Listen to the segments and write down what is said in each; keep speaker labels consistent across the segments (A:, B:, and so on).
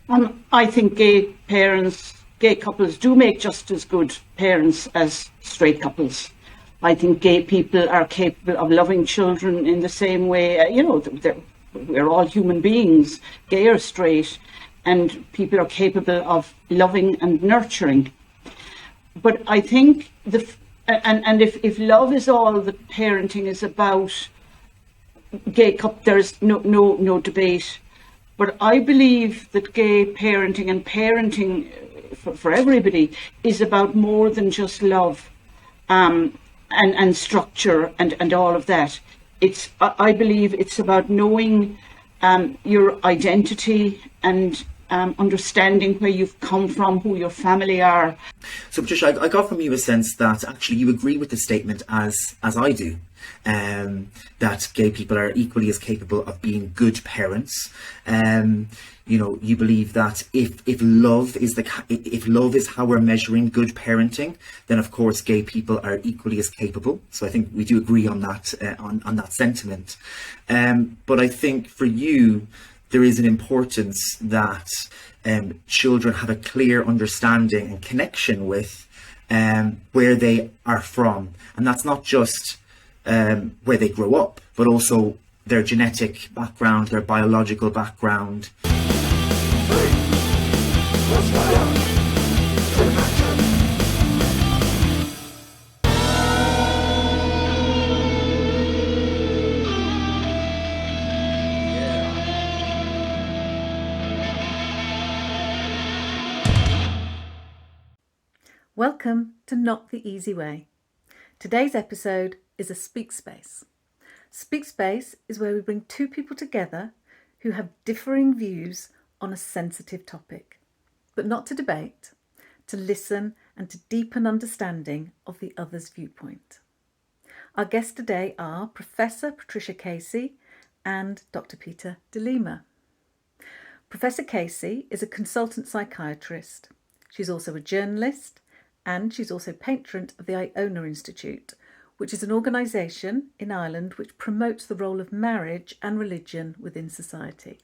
A: I think gay couples do make just as good parents as straight couples. I think gay people are capable of loving children in the same way. We're all human beings, gay or straight, and people are capable of loving and nurturing. But I think if love is all that parenting is about, gay couple, there's no debate. But I believe that gay parenting and parenting for everybody is about more than just love and structure and all of that. I believe it's about knowing your identity and understanding where you've come from, who your family are.
B: So Patricia, I got from you a sense that actually you agree with the statement as I do, that gay people are equally as capable of being good parents. You believe that if love is how we're measuring good parenting, then of course gay people are equally as capable. So I think we do agree on that on that sentiment. But I think for you, there is an importance that children have a clear understanding and connection with where they are from, and that's not just where they grow up, but also their genetic background, their biological background.
C: Welcome to Not the Easy Way. Today's episode is a speak space. Speak space is where we bring two people together who have differing views on a sensitive topic, but not to debate, to listen and to deepen understanding of the other's viewpoint. Our guests today are Professor Patricia Casey and Dr. Peter de Lima. Professor Casey is a consultant psychiatrist. She's also a journalist, and she's also patron of the Iona Institute, which is an organisation in Ireland which promotes the role of marriage and religion within society.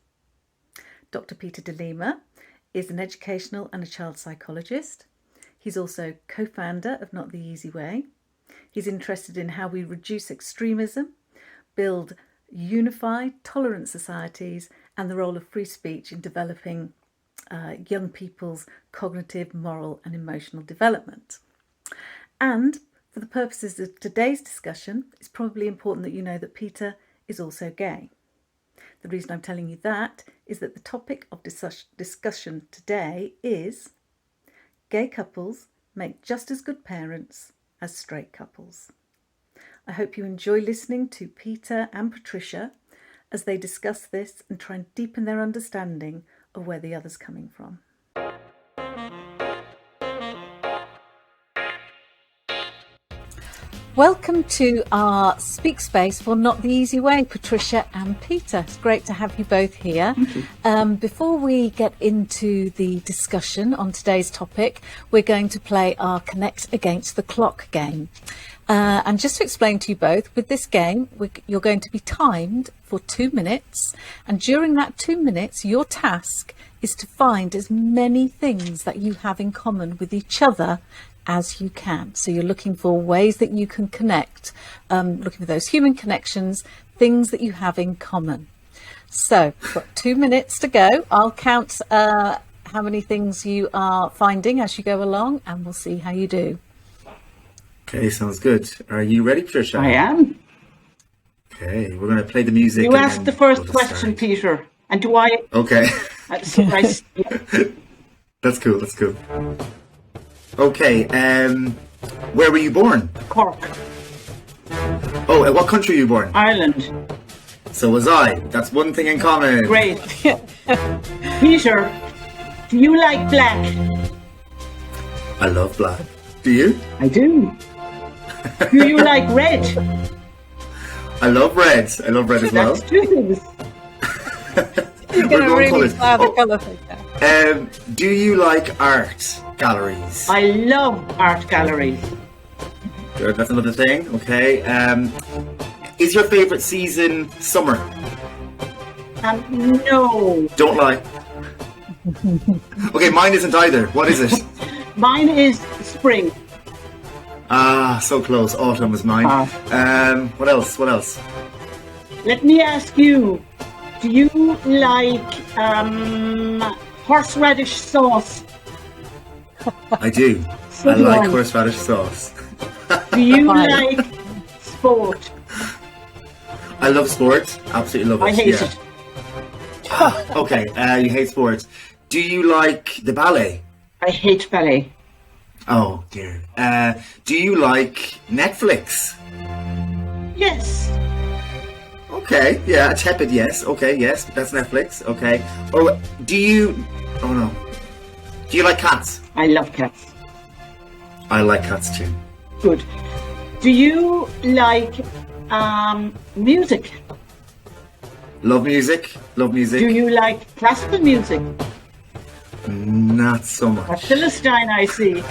C: Dr. Peter de Lima is an educational and a child psychologist. He's also co-founder of Not the Easy Way. He's interested in how we reduce extremism, build unified, tolerant societies, and the role of free speech in developing young people's cognitive, moral and emotional development. And for the purposes of today's discussion, it's probably important that you know that Peter is also gay. The reason I'm telling you that is that the topic of discussion today is gay couples make just as good parents as straight couples. I hope you enjoy listening to Peter and Patricia as they discuss this and try and deepen their understanding of where the other's coming from. Welcome to our speak space for Not the Easy Way, Patricia and Peter. It's great to have you both here. Before we get into the discussion on today's topic, we're going to play our Connect Against the Clock game. And just to explain to you both, with this game, you're going to be timed for 2 minutes. And during that 2 minutes, your task is to find as many things that you have in common with each other as you can. So you're looking for ways that you can connect, looking for those human connections, things that you have in common. So we've got 2 minutes to go. I'll count how many things you are finding as you go along, and we'll see how you do.
B: Okay, sounds good. Are you ready, Patricia?
A: I am.
B: Okay, we're going to play the music.
A: You asked the first question, Peter. And do I?
B: Okay. That's cool. Okay, where were you born?
A: Cork.
B: Oh, what country were you born?
A: Ireland.
B: So was I. That's one thing in common.
A: Great. Peter, do you like black?
B: I love black. Do you?
A: I do. Do you like red?
B: I love red. I love red as well.
A: That's two things.
C: You're going to really fly the colour thing now.
B: Do you like art galleries?
A: I love art galleries.
B: Good, that's another thing. Okay. Is your favourite season summer?
A: No.
B: Don't lie. Okay, mine isn't either. What is it?
A: Mine is spring.
B: Ah, so close. Autumn was mine. What else? What else?
A: Let me ask you, do you like horseradish sauce?
B: I do.
A: So
B: I like
A: do I.
B: horseradish sauce.
A: Do you like sport?
B: I love sport. Absolutely love it.
A: I hate
B: yeah.
A: it.
B: Okay, you hate sport. Do you like the ballet?
A: I hate ballet.
B: Oh dear. Do you like Netflix?
A: Yes.
B: Okay, yeah, a tepid yes. Okay, yes, that's Netflix. Okay. Or do you? Oh no. Do you like cats?
A: I love cats.
B: I like cats too.
A: Good. Do you like music?
B: Love music. Love music.
A: Do you like classical music?
B: Not so
A: A
B: much.
A: Philistine, I see.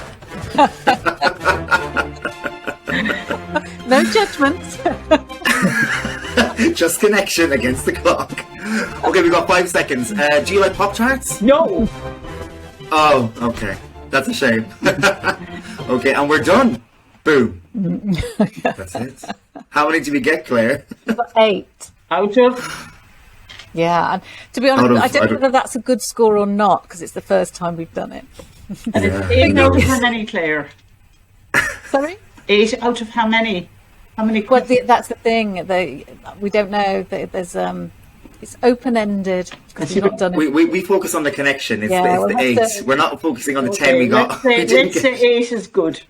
C: No judgment.
B: Just connection against the clock. Okay, we've got 5 seconds. Do you like Pop Tarts?
A: No.
B: Oh, okay. That's a shame. Okay, and we're done. Boom. That's it. How many did we get, Claire?
C: 8.
A: Out of?
C: Yeah, and to be honest,
B: Out of-
C: I don't know
B: out of-
C: whether that's a good score or not, because it's the first time we've done it.
A: And
B: Yeah,
A: it's 8 out of
B: no.
A: how many, Claire?
C: Sorry?
A: 8 out of how many? How many?
C: Well, that's the thing. We don't know. There's it's open-ended because we've not done it.
B: We focus on the connection. It's,
C: Yeah,
B: it's the
C: we'll
B: 8.
C: have to-
B: We're not focusing on the 10
A: Okay,
B: we got.
A: let's
B: We
A: say,
B: didn't
A: let's
B: get-
A: say 8 is good.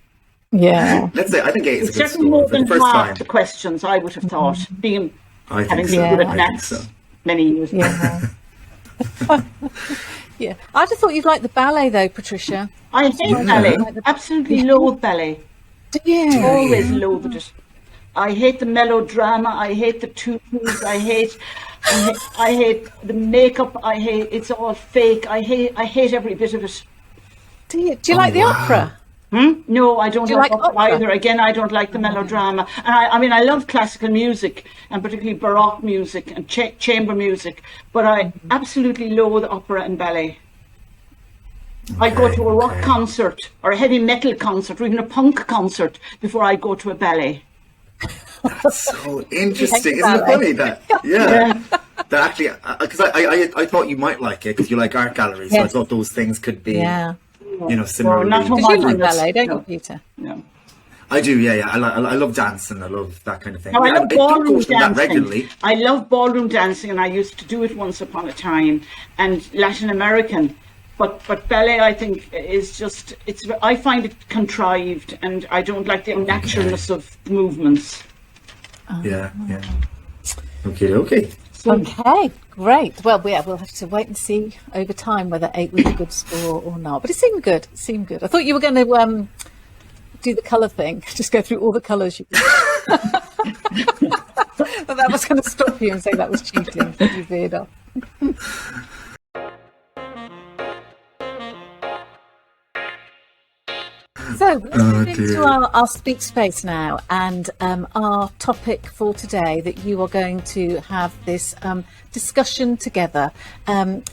C: Yeah.
B: Let's say, I think 8 is
A: It's
B: a good
A: certainly
B: score
A: more
B: for the
A: than
B: first
A: half
B: time.
A: the questions I would have thought, being
B: I
A: having
B: think so.
A: been good
B: I
A: at
B: think
A: maths
B: so.
A: many years ago.
C: Yeah. Yeah. I'd have thought you'd like the ballet, though, Patricia.
A: I hate ballet. Absolutely loathe ballet.
C: Do you?
A: Always loathed it. I hate the melodrama. I hate the tutus. I hate the makeup. It's all fake. I hate every bit of it.
C: Do you like the opera?
A: No, I don't
C: Do you
A: like
C: like
A: opera
C: opera?
A: either. Again, I don't like the melodrama. And I mean, I love classical music, and particularly Baroque music and chamber music, but I absolutely loathe opera and ballet. I'd go to a rock
B: okay.
A: concert or a heavy metal concert or even a punk concert before I go to a ballet.
B: So interesting.
C: You
B: Isn't it
C: like
B: funny that? Yeah. That actually, because I thought you might like it because you like art galleries, so I
C: Yes.
B: thought those things could be,
C: Yeah.
B: similarly.
A: not
C: Because you like
A: homogenous.
C: ballet, don't
A: No.
C: you, Peter?
A: No.
B: I do, yeah. I love dance and I love that kind of thing.
A: Now, I
B: Yeah,
A: love
B: don't go
A: ballroom
B: to that
A: dancing.
B: regularly.
A: I love ballroom dancing, and I used to do it once upon a time. And Latin American, but ballet, I think, is just I find it contrived, and I don't like the unnaturalness of the movements.
B: Yeah. Okay.
C: Okay, great. Well, we'll have to wait and see over time whether 8 was a good score or not. But it seemed good. I thought you were going to do the colour thing, just go through all the colours you did. But that was going to stop you and say that was cheating. You veered off. So let's move into our Speak Space now, and our topic for today, that you are going to have this discussion together, and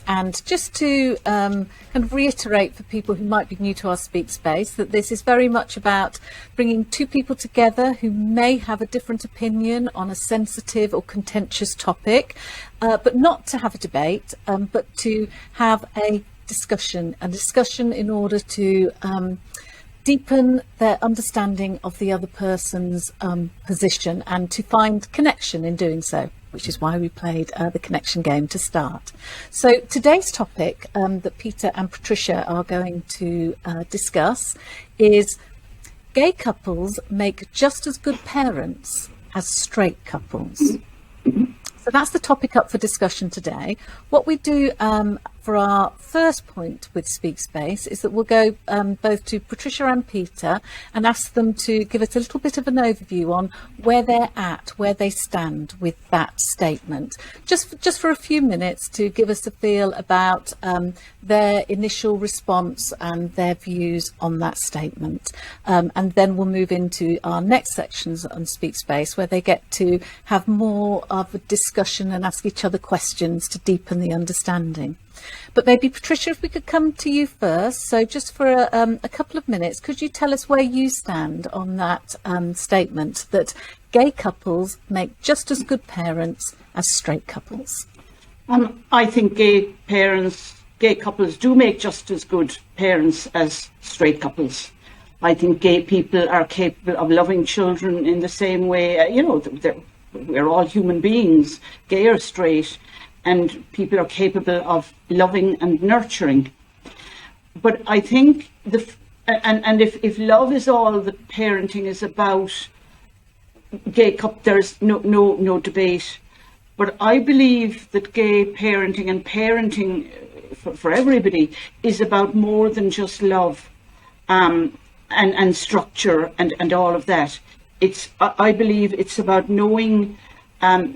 C: just to kind of reiterate for people who might be new to our Speak Space that this is very much about bringing two people together who may have a different opinion on a sensitive or contentious topic, but not to have a debate, but to have a discussion in order to deepen their understanding of the other person's position and to find connection in doing so, which is why we played the connection game to start. So today's topic that Peter and Patricia are going to discuss is gay couples make just as good parents as straight couples. So that's the topic up for discussion today. What we do for our first point with Speak Space is that we'll go both to Patricia and Peter and ask them to give us a little bit of an overview on where they're at, where they stand with that statement. Just for a few minutes to give us a feel about their initial response and their views on that statement. And then we'll move into our next sections on Speak Space, where they get to have more of a discussion and ask each other questions to deepen the understanding. But maybe, Patricia, if we could come to you first. So just for a couple of minutes, could you tell us where you stand on that statement that gay couples make just as good parents as straight couples?
A: I think gay couples do make just as good parents as straight couples. I think gay people are capable of loving children in the same way, we're all human beings, gay or straight, and people are capable of loving and nurturing. But I think if love is all that parenting is about, gay couple, there's no debate. But I believe that gay parenting and parenting for everybody is about more than just love and structure and all of that. I believe it's about knowing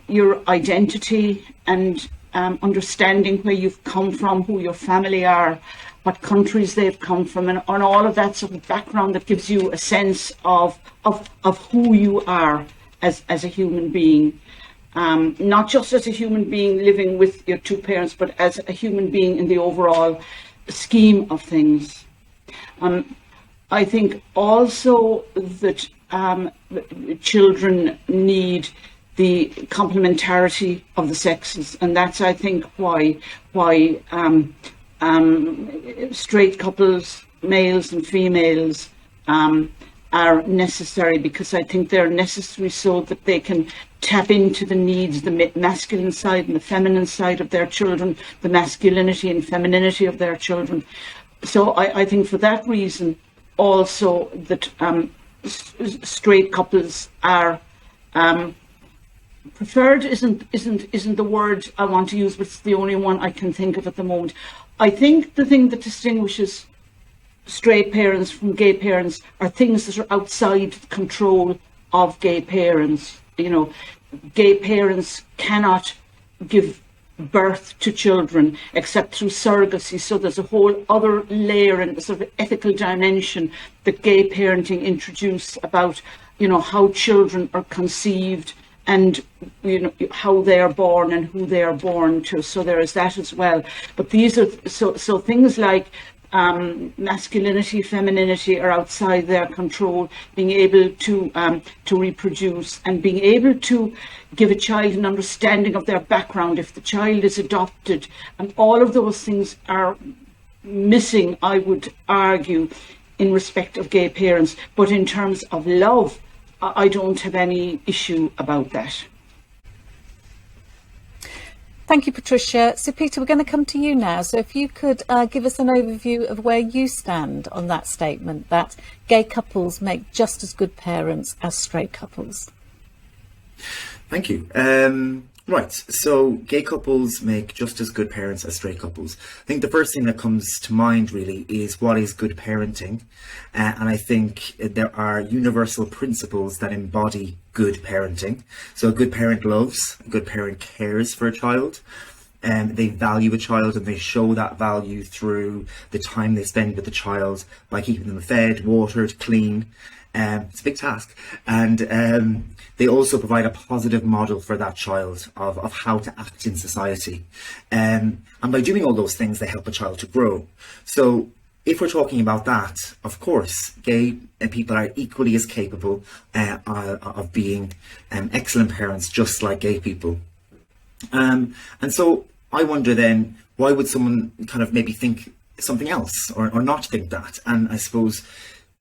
A: your identity and understanding where you've come from, who your family are, what countries they've come from, and on all of that sort of background that gives you a sense of who you are as a human being. Not just as a human being living with your two parents, but as a human being in the overall scheme of things. I think also that children need the complementarity of the sexes, and that's, I think, why straight couples, males and females, are necessary, because I think they're necessary so that they can tap into the needs, the masculine side and the feminine side of their children, the masculinity and femininity of their children. So I think for that reason also that straight couples are preferred isn't the word I want to use, but it's the only one I can think of at the moment. I think the thing that distinguishes straight parents from gay parents are things that are outside the control of gay parents. Gay parents cannot give birth to children except through surrogacy, so there's a whole other layer and sort of ethical dimension that gay parenting introduce about how children are conceived and how they are born and who they are born to. So there is that as well. But these are so things like masculinity, femininity are outside their control. Being able to reproduce and being able to give a child an understanding of their background if the child is adopted, and all of those things are missing, I would argue, in respect of gay parents. But in terms of love, I don't have any issue about that.
C: Thank you, Patricia. So, Peter, we're going to come to you now. So if you could give us an overview of where you stand on that statement that gay couples make just as good parents as straight couples.
B: Thank you. Right, so gay couples make just as good parents as straight couples. I think the first thing that comes to mind really is what is good parenting, and I think there are universal principles that embody good parenting. So a good parent loves, a good parent cares for a child, and they value a child, and they show that value through the time they spend with the child by keeping them fed, watered, clean. It's a big task, and they also provide a positive model for that child of how to act in society, and by doing all those things they help a child to grow. So if we're talking about that, of course gay people are equally as capable of being excellent parents, just like gay people. And so I wonder then, why would someone kind of maybe think something else or not think that? And I suppose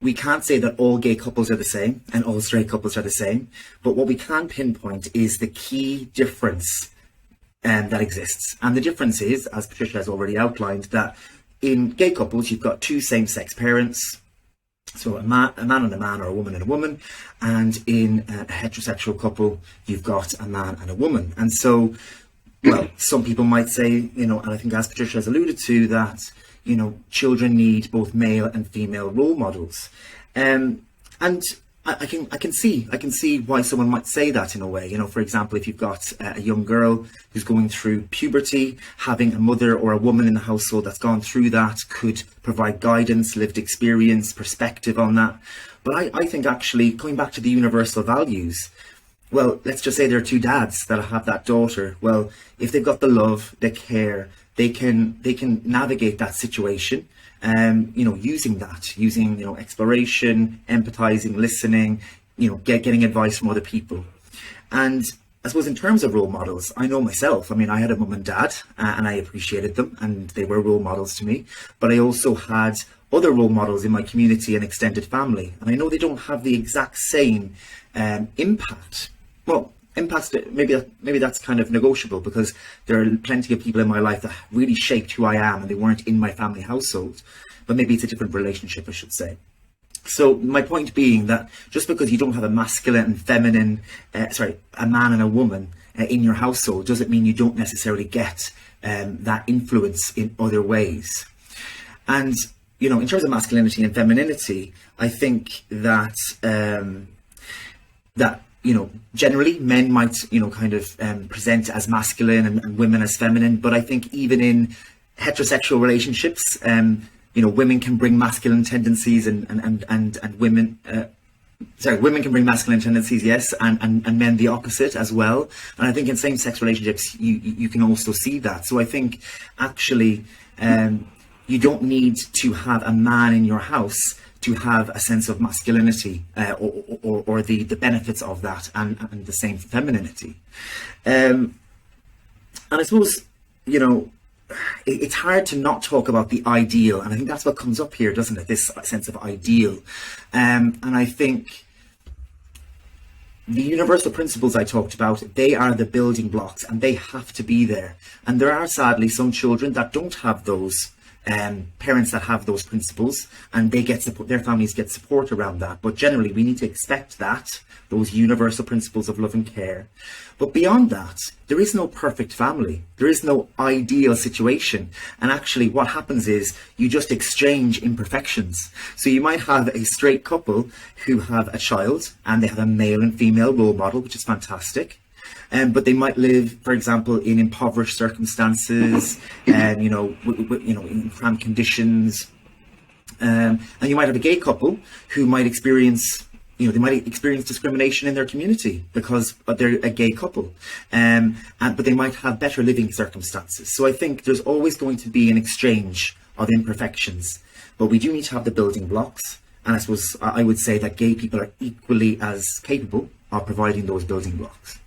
B: we can't say that all gay couples are the same and all straight couples are the same, but what we can pinpoint is the key difference that exists. And the difference is, as Patricia has already outlined, that in gay couples you've got two same-sex parents, so a man and a man, or a woman and a woman, and in a heterosexual couple you've got a man and a woman. And so, well, some people might say, and I think as Patricia has alluded to, that children need both male and female role models, and I can see why someone might say that in a way. For example, if you've got a young girl who's going through puberty, having a mother or a woman in the household that's gone through that could provide guidance, lived experience, perspective on that. But I think actually, going back to the universal values, well, let's just say there are two dads that have that daughter. Well, if they've got the love, the care, they can navigate that situation, using exploration, empathizing, listening, getting advice from other people. And I suppose in terms of role models, I know myself. I mean, I had a mum and dad, and I appreciated them, and they were role models to me. But I also had other role models in my community and extended family, and I know they don't have the exact same impact. Well, impact, maybe that's kind of negotiable, because there are plenty of people in my life that really shaped who I am, and they weren't in my family household. But maybe it's a different relationship, I should say. So my point being that just because you don't have a masculine and feminine, a man and a woman in your household, doesn't mean you don't necessarily get that influence in other ways. And, in terms of masculinity and femininity, I think that, generally men might, present as masculine and women as feminine. But I think even in heterosexual relationships, women can bring masculine tendencies and women can bring masculine tendencies, yes, and men the opposite as well. And I think in same-sex relationships, you can also see that. So I think actually you don't need to have a man in your house to have a sense of masculinity or the benefits of that, and the same for femininity. And I suppose, it's hard to not talk about the ideal, and I think that's what comes up here, doesn't it? This sense of ideal. And I think the universal principles I talked about, they are the building blocks, and they have to be there. And there are sadly some children that don't have those parents that have those principles, and they get support, their families get support around that. But generally we need to expect that, those universal principles of love and care. But beyond that, there is no perfect family. There is no ideal situation. And actually what happens is you just exchange imperfections. So you might have a straight couple who have a child, and they have a male and female role model, which is fantastic. But they might live, for example, in impoverished circumstances, and in cramped conditions. And you might have a gay couple who might experience, they might experience discrimination in their community because they're a gay couple. But they might have better living circumstances. So I think there's always going to be an exchange of imperfections, but we do need to have the building blocks. And I suppose I would say that gay people are equally as capable of providing those building blocks.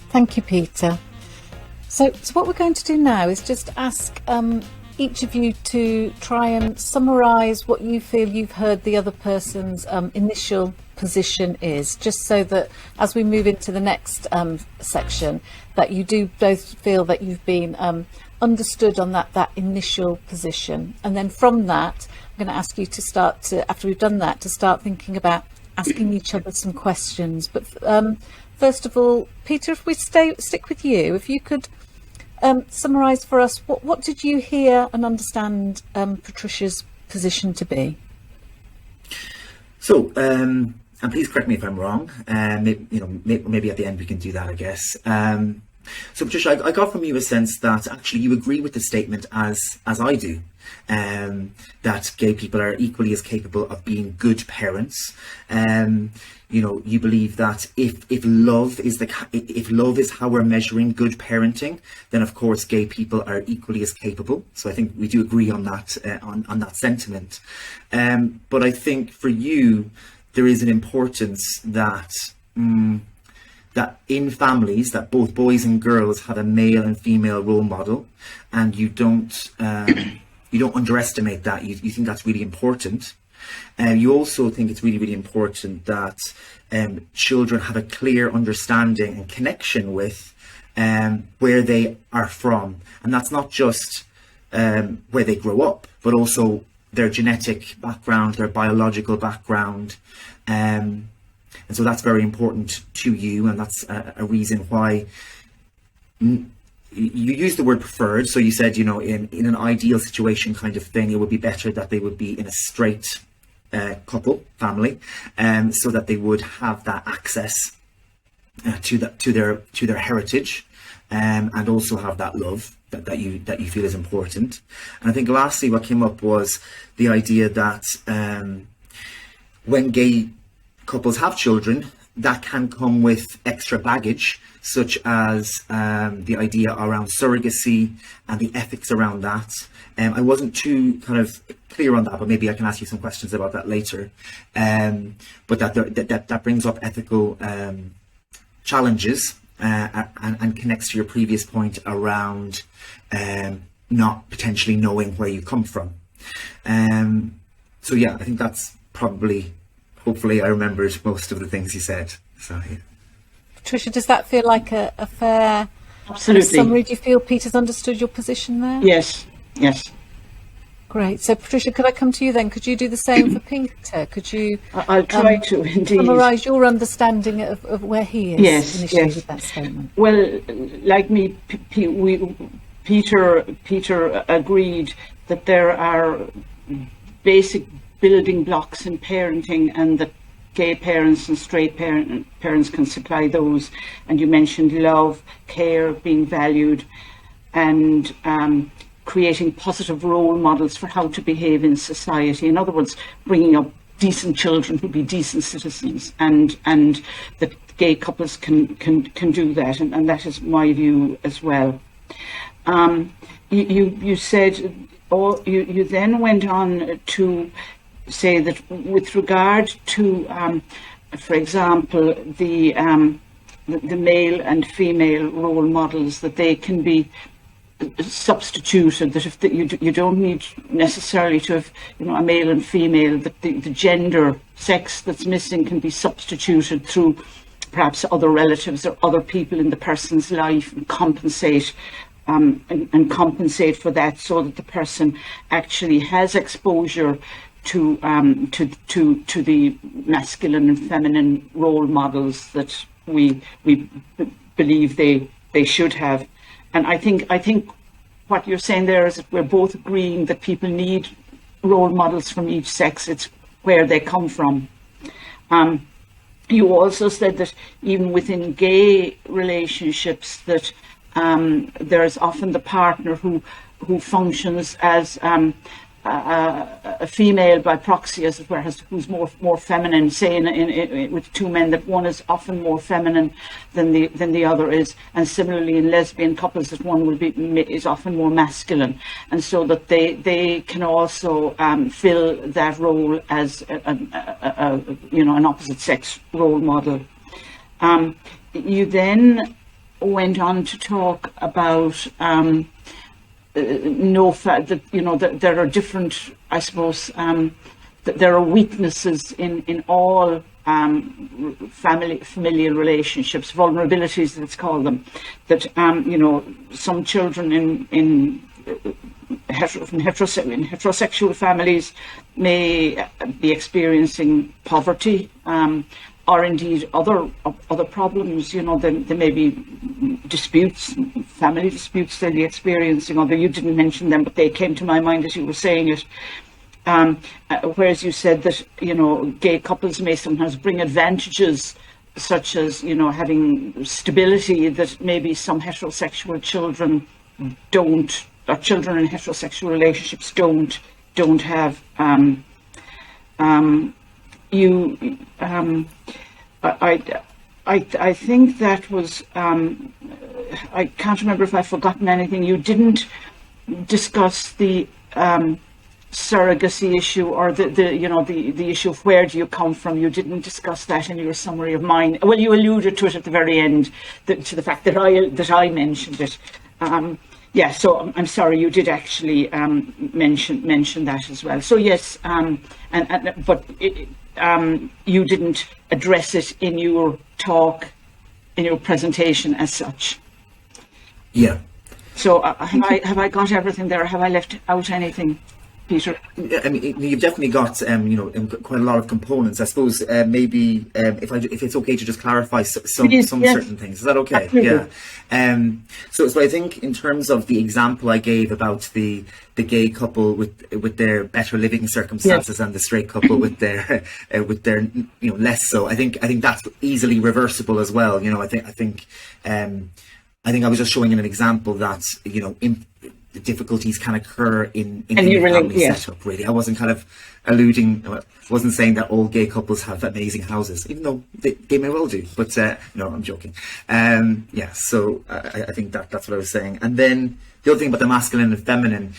C: Thank you, Peter. So what we're going to do now is just ask each of you to try and summarise what you feel you've heard the other person's initial position is, just so that as we move into the next section, that you do both feel that you've been understood on that initial position. And then from that, I'm going to ask you to start to, after we've done that, to start thinking about asking each other some questions. But first of all, Peter, if we stick with you, if you could summarise for us, what did you hear and understand Patricia's position to be?
B: So, and please correct me if I'm wrong. Maybe at the end we can do that, I guess. So, Patricia, I got from you a sense that actually you agree with the statement as I do, that gay people are equally as capable of being good parents. You believe that if love is how we're measuring good parenting, then of course gay people are equally as capable. So I think we do agree on that on that sentiment. But I think for you there is an importance that that in families that both boys and girls have a male and female role model, and you don't underestimate that. You think that's really important. You also think it's really, really important that children have a clear understanding and connection with where they are from. And that's not just where they grow up, but also their genetic background, their biological background. And so that's very important to you. And that's a reason why you used the word preferred. So you said, in an ideal situation kind of thing, it would be better that they would be in a straight couple family, so that they would have that access to their heritage, and also have that love that you feel is important. And I think lastly what came up was the idea that when gay couples have children, that can come with extra baggage, such as the idea around surrogacy and the ethics around that. I wasn't too kind of clear on that, but maybe I can ask you some questions about that later. But that brings up ethical challenges and connects to your previous point around not potentially knowing where you come from. So yeah, I think that's probably, hopefully I remembered most of the things you said. So yeah.
C: Patricia, does that feel like a fair
A: Absolutely.
C: summary? Do you feel Peter's understood your position there?
A: Yes, yes.
C: Great. So Patricia, could I come to you then? Could you do the same for Peter? Could you
A: I'll try to, indeed.
C: summarise your understanding of where he is
A: Yes,
C: initially
A: yes.
C: with that statement?
A: Well, like me, Peter agreed that there are basic building blocks in parenting, and that gay parents and straight parents can supply those. And you mentioned love, care, being valued, and creating positive role models for how to behave in society. In other words, bringing up decent children who be decent citizens, and that gay couples can do that, and that is my view as well. You said, or you then went on to say that with regard to, for example, the male and female role models, that they can be substituted, that if you don't need necessarily to have a male and female, that the gender, sex that's missing can be substituted through perhaps other relatives or other people in the person's life, and compensate compensate for that, so that the person actually has exposure to the masculine and feminine role models that we believe they should have. And I think what you're saying there is that we're both agreeing that people need role models from each sex. It's where they come from. You also said that even within gay relationships, that there's often the partner who functions as a female by proxy, as it were, who's more feminine. Say with two men, that one is often more feminine than the other is, and similarly in lesbian couples, that one is often more masculine, and so that they can also fill that role as an opposite sex role model. You then went on to talk about that there are different, I suppose, that there are weaknesses in all familial relationships, vulnerabilities, let's call them. That some children in heterosexual families may be experiencing poverty, or indeed other problems. There may be disputes, family disputes they'll be experiencing, although you didn't mention them, but they came to my mind as you were saying it. Whereas you said that, gay couples may sometimes bring advantages, such as, having stability, that maybe some heterosexual children don't, or children in heterosexual relationships don't have. I think that was, I can't remember if I've forgotten anything. You didn't discuss the surrogacy issue, or the issue of where do you come from. You didn't discuss that in your summary of mine. Well, you alluded to it at the very end, to the fact that I mentioned it. Yeah, so I'm sorry, you did actually mention that as well. So yes, but you didn't address it in your talk, in your presentation as such.
B: Yeah.
A: So have I got everything there? Or have I left out anything, Peter?
B: I mean, you've definitely got quite a lot of components. I suppose maybe if it's okay to just clarify some
A: Yes.
B: certain things. Is that okay?
A: Absolutely.
B: Yeah. So I think in terms of the example I gave about the gay couple with their better living circumstances, and the straight couple with their less so, I think that's easily reversible as well. I think I was just showing an example that difficulties can occur in
A: And
B: the
A: you really-
B: family
A: yes.
B: setup. Really, I wasn't kind of wasn't saying that all gay couples have amazing houses, even though they may well do. But no, I'm joking. Yeah, so I think that's what I was saying. And then the other thing about the masculine and feminine.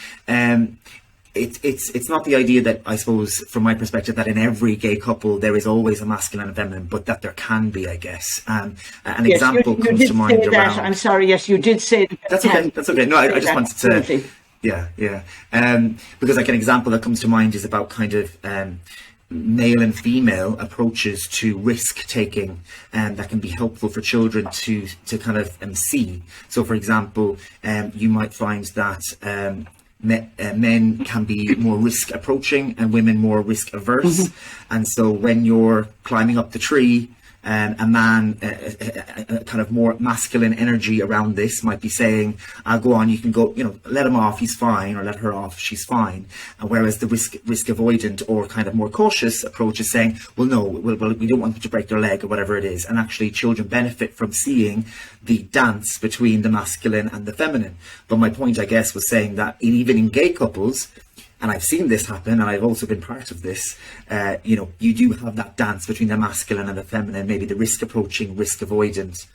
B: It's not the idea that, I suppose, from my perspective, that in every gay couple there is always a masculine and feminine, but that there can be, I guess. An
A: Yes,
B: example
A: you
B: comes
A: did
B: to mind
A: say that.
B: around.
A: I'm sorry. Yes, you did say that.
B: That's okay. That's okay. No, I just wanted to.
A: Absolutely.
B: Yeah. Because like an example that comes to mind is about kind of male and female approaches to risk taking, and that can be helpful for children to kind of see. So, for example, you might find that. Men can be more risk approaching and women more risk averse. And so when you're climbing up the tree, a man, a kind of more masculine energy around this might be saying, go on, you can go, let him off, he's fine, or let her off, she's fine. And whereas the risk avoidant or kind of more cautious approach is saying, well, no, we don't want them to break their leg or whatever it is. And actually children benefit from seeing the dance between the masculine and the feminine. But my point, I guess, was saying that even in gay couples, and I've seen this happen, and I've also been part of this, you do have that dance between the masculine and the feminine, maybe the risk approaching, risk avoidant,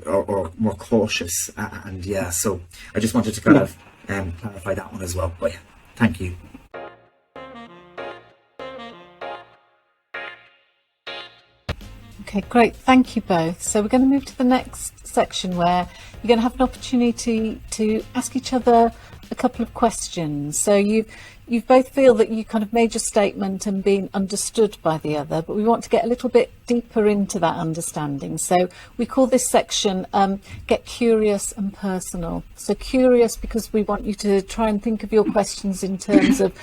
B: or more cautious. And yeah, so I just wanted to kind of clarify that one as well. But yeah, thank you.
C: Okay, great. Thank you both. So we're going to move to the next section where you're going to have an opportunity to ask each other a couple of questions. So you both feel that you kind of made your statement and been understood by the other, but we want to get a little bit deeper into that understanding. So we call this section Get Curious and Personal. So curious because we want you to try and think of your questions in terms of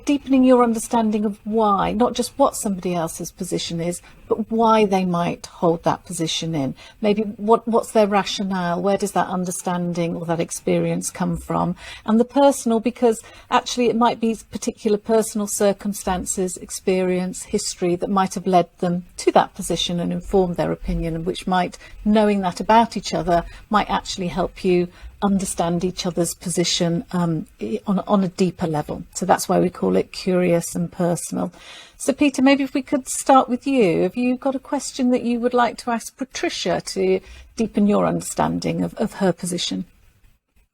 C: deepening your understanding of why, not just what somebody else's position is, but why they might hold that position in. Maybe what's their rationale? Where does that understanding or that experience come from? And the personal, because actually it might be particular personal circumstances, experience, history that might have led them to that position and informed their opinion, and which might, knowing that about each other, might actually help you understand each other's position on a deeper level. So that's why we call it curious and personal. So Peter, maybe if we could start with you. Have you got a question that you would like to ask Patricia to deepen your understanding of her position?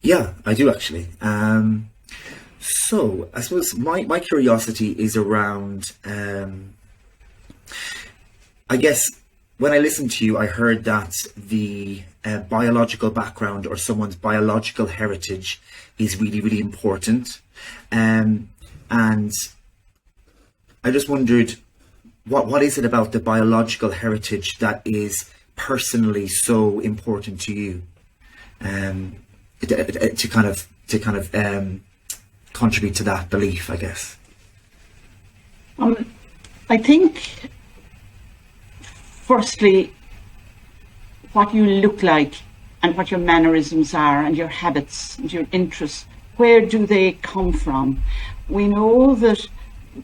B: Yeah, I do actually. So I suppose my curiosity is around, I guess, when I listened to you, I heard that the biological background or someone's biological heritage is really, really important. And I just wondered, what is it about the biological heritage that is personally so important to you, to kind of contribute to that belief, I guess?
A: I think, firstly, what you look like and what your mannerisms are and your habits and your interests, where do they come from? We know that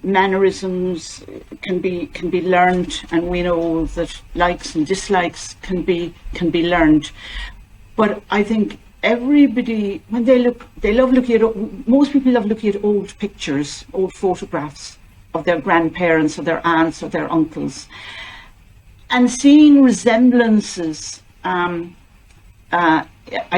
A: mannerisms can be learned, and we know that likes and dislikes can be learned. But I think everybody, when they love looking at, most people love looking at old pictures, old photographs of their grandparents or their aunts or their uncles, and seeing resemblances, I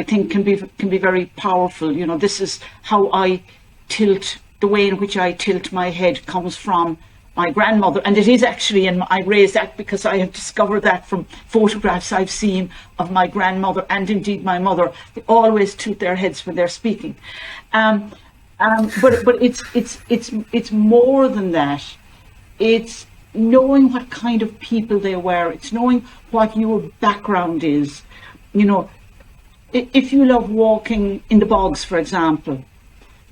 A: think can be very powerful. This is how I tilt. The way in which I tilt my head comes from my grandmother, and it is actually, and I raise that because I have discovered that from photographs I've seen of my grandmother and indeed my mother. They always tilt their heads when they're speaking. But it's more than that. It's knowing what kind of people they were. It's knowing what your background is. If you love walking in the bogs, for example,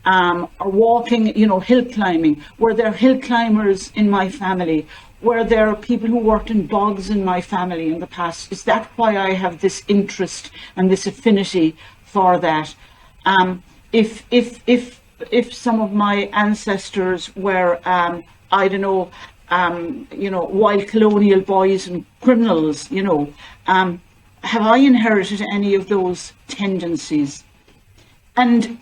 A: or walking, hill climbing, were there hill climbers in my family? Were there people who worked in bogs in my family in the past? Is that why I have this interest and this affinity for that? If some of my ancestors were, wild colonial boys and criminals, have I inherited any of those tendencies? And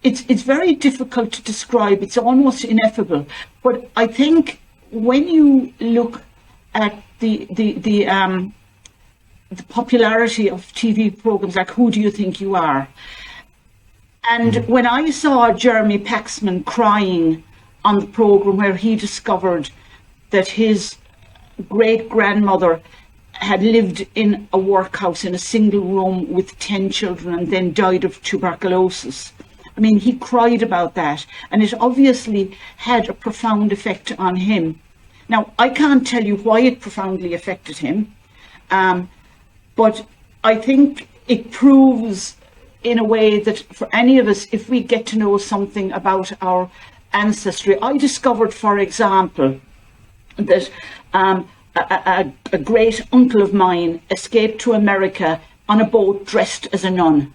A: it's very difficult to describe. It's almost ineffable. But I think when you look at the popularity of TV programs like Who Do You Think You Are? And when I saw Jeremy Paxman crying on the program where he discovered that his great-grandmother had lived in a workhouse in a single room with 10 children and then died of tuberculosis. I mean, he cried about that, and it obviously had a profound effect on him. Now, I can't tell you why it profoundly affected him, but I think it proves in a way that for any of us, if we get to know something about our ancestry, I discovered, for example, that a great uncle of mine escaped to America on a boat dressed as a nun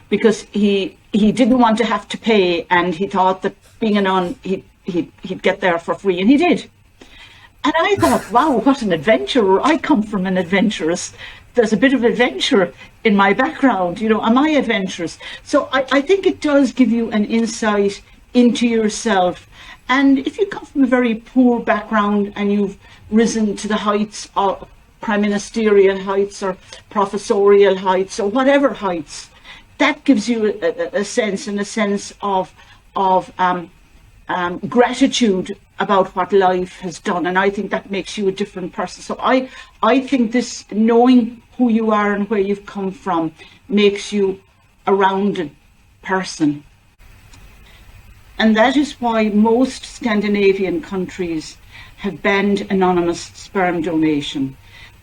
A: because he didn't want to have to pay, and he thought that being a nun, he'd get there for free, and he did. And I thought, wow, what an adventurer. I come from an adventurous. There's a bit of adventure in my background, am I adventurous? So I think it does give you an insight into yourself. And if you come from a very poor background and you've risen to the heights of prime ministerial heights or professorial heights or whatever heights, that gives you a sense of gratitude about what life has done, and I think that makes you a different person. So I think this knowing who you are and where you've come from makes you a rounded person. And that is why most Scandinavian countries have banned anonymous sperm donation.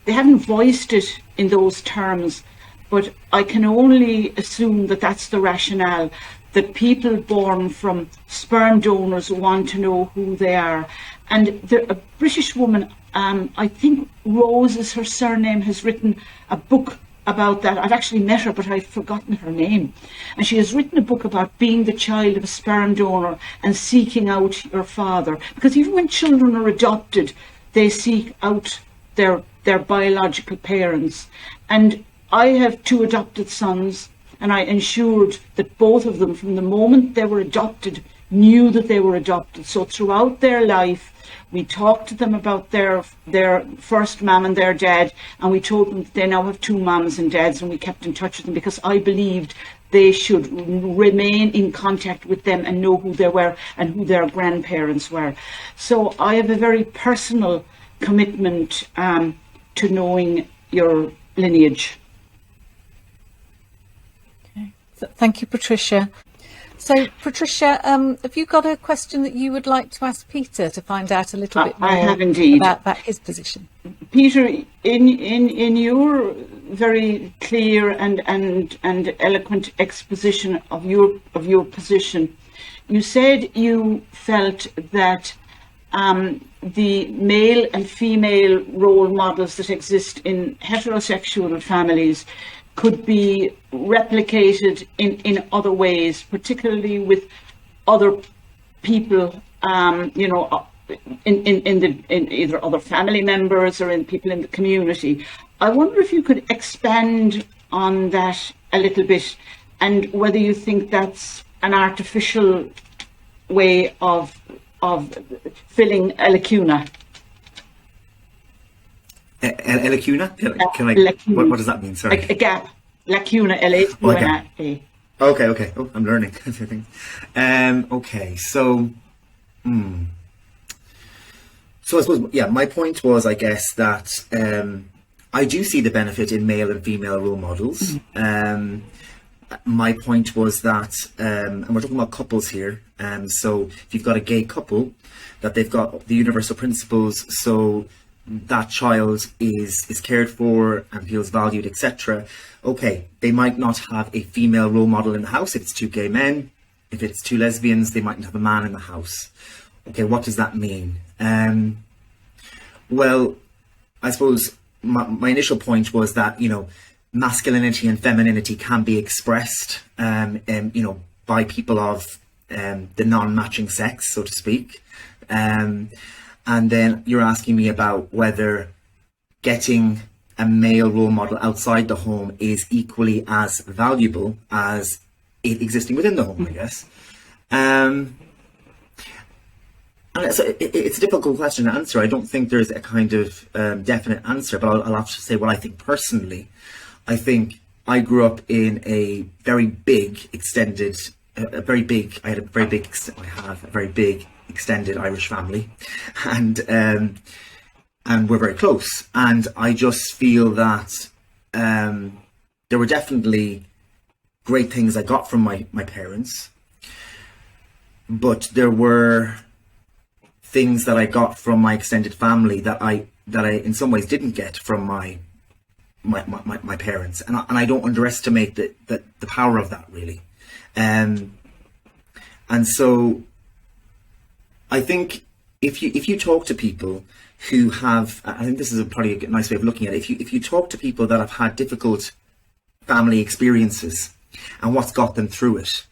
A: They haven't voiced it in those terms, but I can only assume that that's the rationale, that people born from sperm donors want to know who they are. And a British woman, I think Rose is her surname, has written a book about that. I've actually met her, but I've forgotten her name. And she has written a book about being the child of a sperm donor and seeking out your father. Because even when children are adopted, they seek out their biological parents. And I have 2 adopted sons, and I ensured that both of them, from the moment they were adopted, knew that they were adopted. So throughout their life, we talked to them about their first mum and their dad, and we told them that they now have 2 mums and dads, and we kept in touch with them because I believed they should remain in contact with them and know who they were and who their grandparents were. So I have a very personal commitment to knowing your lineage.
C: Okay. Thank you, Patricia. So, Patricia, have you got a question that you would like to ask Peter to find out a little bit more
A: I have indeed.
C: about his position?
A: Peter, in your very clear and eloquent exposition of your position, you said you felt that the male and female role models that exist in heterosexual families could be replicated in other ways, particularly with other people, in either other family members or in people in the community. I wonder if you could expand on that a little bit, and whether you think that's an artificial way of filling a lacuna.
B: A lacuna? Can I?
A: Lacuna.
B: What does that mean? Sorry.
A: A gap. Lacuna. L-A-C-U-N-A.
B: Okay. Oh, I'm learning. Okay. So I suppose, my point was, I guess, that I do see the benefit in male and female role models. My point was that, and we're talking about couples here, so if you've got a gay couple, that they've got the universal principles, so that child is cared for and feels valued, etc. Okay, they might not have a female role model in the house if it's 2 gay men. If it's 2 lesbians, they mightn't have a man in the house. Okay, what does that mean? Well, I suppose my initial point was that, masculinity and femininity can be expressed, by people of the non-matching sex, so to speak. And then you're asking me about whether getting a male role model outside the home is equally as valuable as it existing within the home, I guess. And it's a difficult question to answer. I don't think there's a kind of definite answer, but I'll have to say what I think personally. I think I grew up in a very big extended, I have a very big extended Irish family, and we're very close. And I just feel that there were definitely great things I got from my parents, but there were things that I got from my extended family that I in some ways didn't get from my parents, and I don't underestimate the power of that, really. And so I think if you talk to people who have, I think this is probably a nice way of looking at it. If you talk to people that have had difficult family experiences and what's got them through it,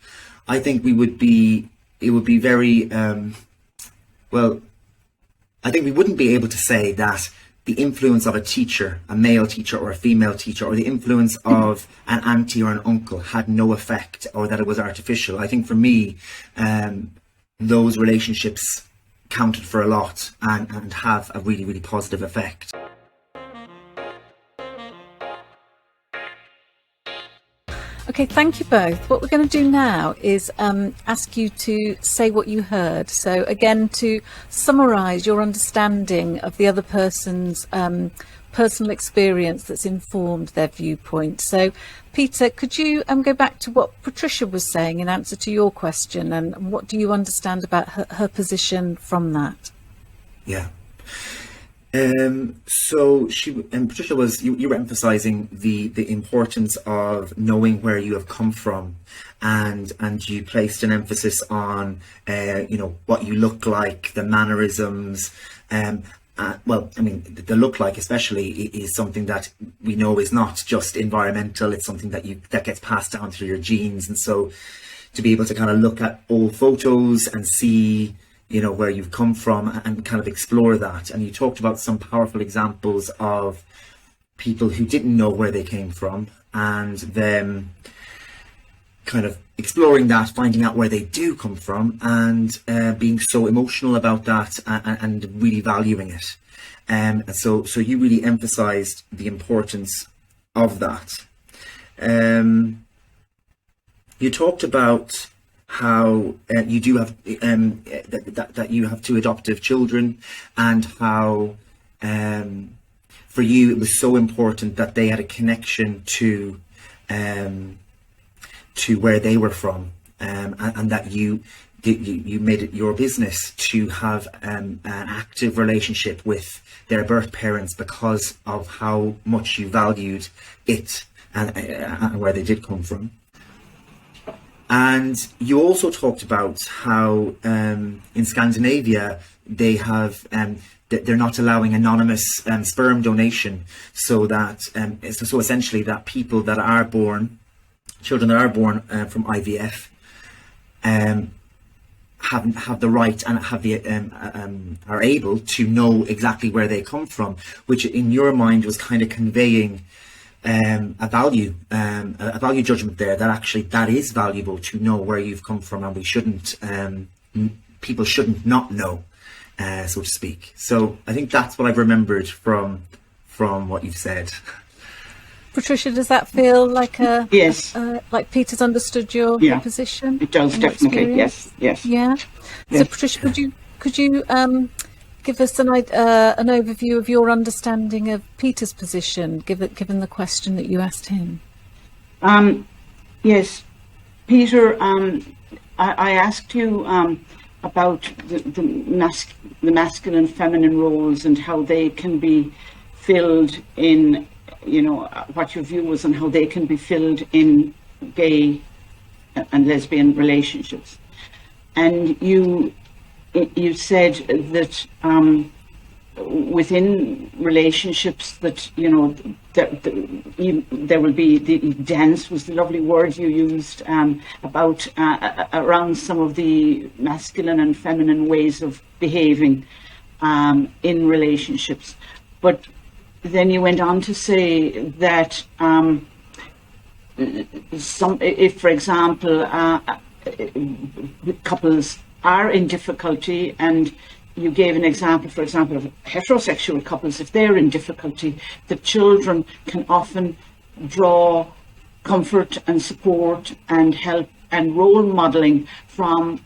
B: I think it would be very well. I think we wouldn't be able to say that the influence of a teacher, a male teacher or a female teacher, or the influence of an auntie or an uncle had no effect, or that it was artificial. I think for me, those relationships counted for a lot and have a really, really positive effect.
C: Okay, thank you both. What we're going to do now is ask you to say what you heard. So again, to summarise your understanding of the other person's personal experience that's informed their viewpoint. So Peter, could you go back to what Patricia was saying in answer to your question, and what do you understand about her position from that?
B: Yeah. So Patricia was, you were emphasizing the importance of knowing where you have come from, and you placed an emphasis on, what you look like, the mannerisms. Well, I mean, the look like especially is something that we know is not just environmental. It's something that gets passed down through your genes. And so to be able to kind of look at old photos and see, where you've come from and kind of explore that. And you talked about some powerful examples of people who didn't know where they came from, and them kind of exploring that, finding out where they do come from, and being so emotional about that and really valuing it. And so you really emphasized the importance of that. You talked about how you do have that you have 2 adoptive children, and how for you it was so important that they had a connection to where they were from, and that you made it your business to have an active relationship with their birth parents because of how much you valued it and where they did come from. And you also talked about how in Scandinavia they have they're not allowing anonymous sperm donation, so that so essentially that people that are born, children that are born from IVF, have the right and have the are able to know exactly where they come from, which in your mind was kind of conveying a value judgment there, that actually that is valuable to know where you've come from, and we shouldn't people shouldn't not know, so to speak. So I think that's what I've remembered from what you've said.
C: Patricia, does that feel like
A: yes,
C: like Peter's understood your position?
A: It does, definitely. Yes.
C: Yeah.
A: Yes.
C: So Patricia, could you give us an overview of your understanding of Peter's position, given the question that you asked him?
A: Yes, Peter. I asked you about the masculine, feminine roles and how they can be filled in. What your view was on how they can be filled in gay and lesbian relationships, and you said that within relationships that there will be the dance was the lovely word you used about around some of the masculine and feminine ways of behaving in relationships, but then you went on to say that if, for example, couples are in difficulty, and you gave an example, for example, of heterosexual couples, if they're in difficulty, the children can often draw comfort and support and help and role modelling from